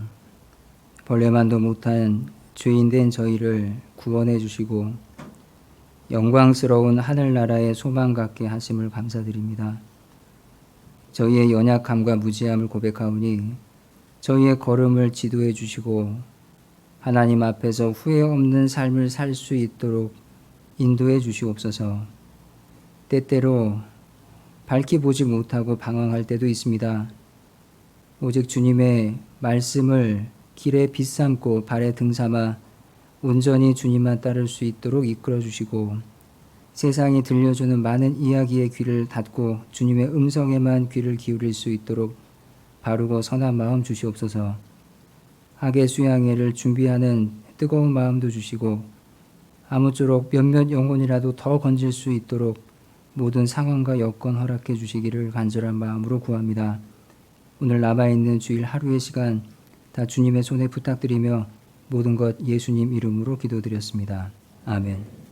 벌레만도 못한 죄인된 저희를 구원해 주시고 영광스러운 하늘나라의 소망 갖게 하심을 감사드립니다. 저희의 연약함과 무지함을 고백하오니 저희의 걸음을 지도해 주시고 하나님 앞에서 후회 없는 삶을 살 수 있도록 인도해 주시옵소서. 때때로 밝히 보지 못하고 방황할 때도 있습니다. 오직 주님의 말씀을 길에 빛 삼고 발에 등 삼아 온전히 주님만 따를 수 있도록 이끌어 주시고 세상이 들려주는 많은 이야기의 귀를 닫고 주님의 음성에만 귀를 기울일 수 있도록 바르고 선한 마음 주시옵소서. 학예 수양회를 준비하는 뜨거운 마음도 주시고 아무쪼록 몇몇 영혼이라도 더 건질 수 있도록 모든 상황과 여건 허락해 주시기를 간절한 마음으로 구합니다. 오늘 남아있는 주일 하루의 시간 다 주님의 손에 부탁드리며 모든 것 예수님 이름으로 기도드렸습니다. 아멘.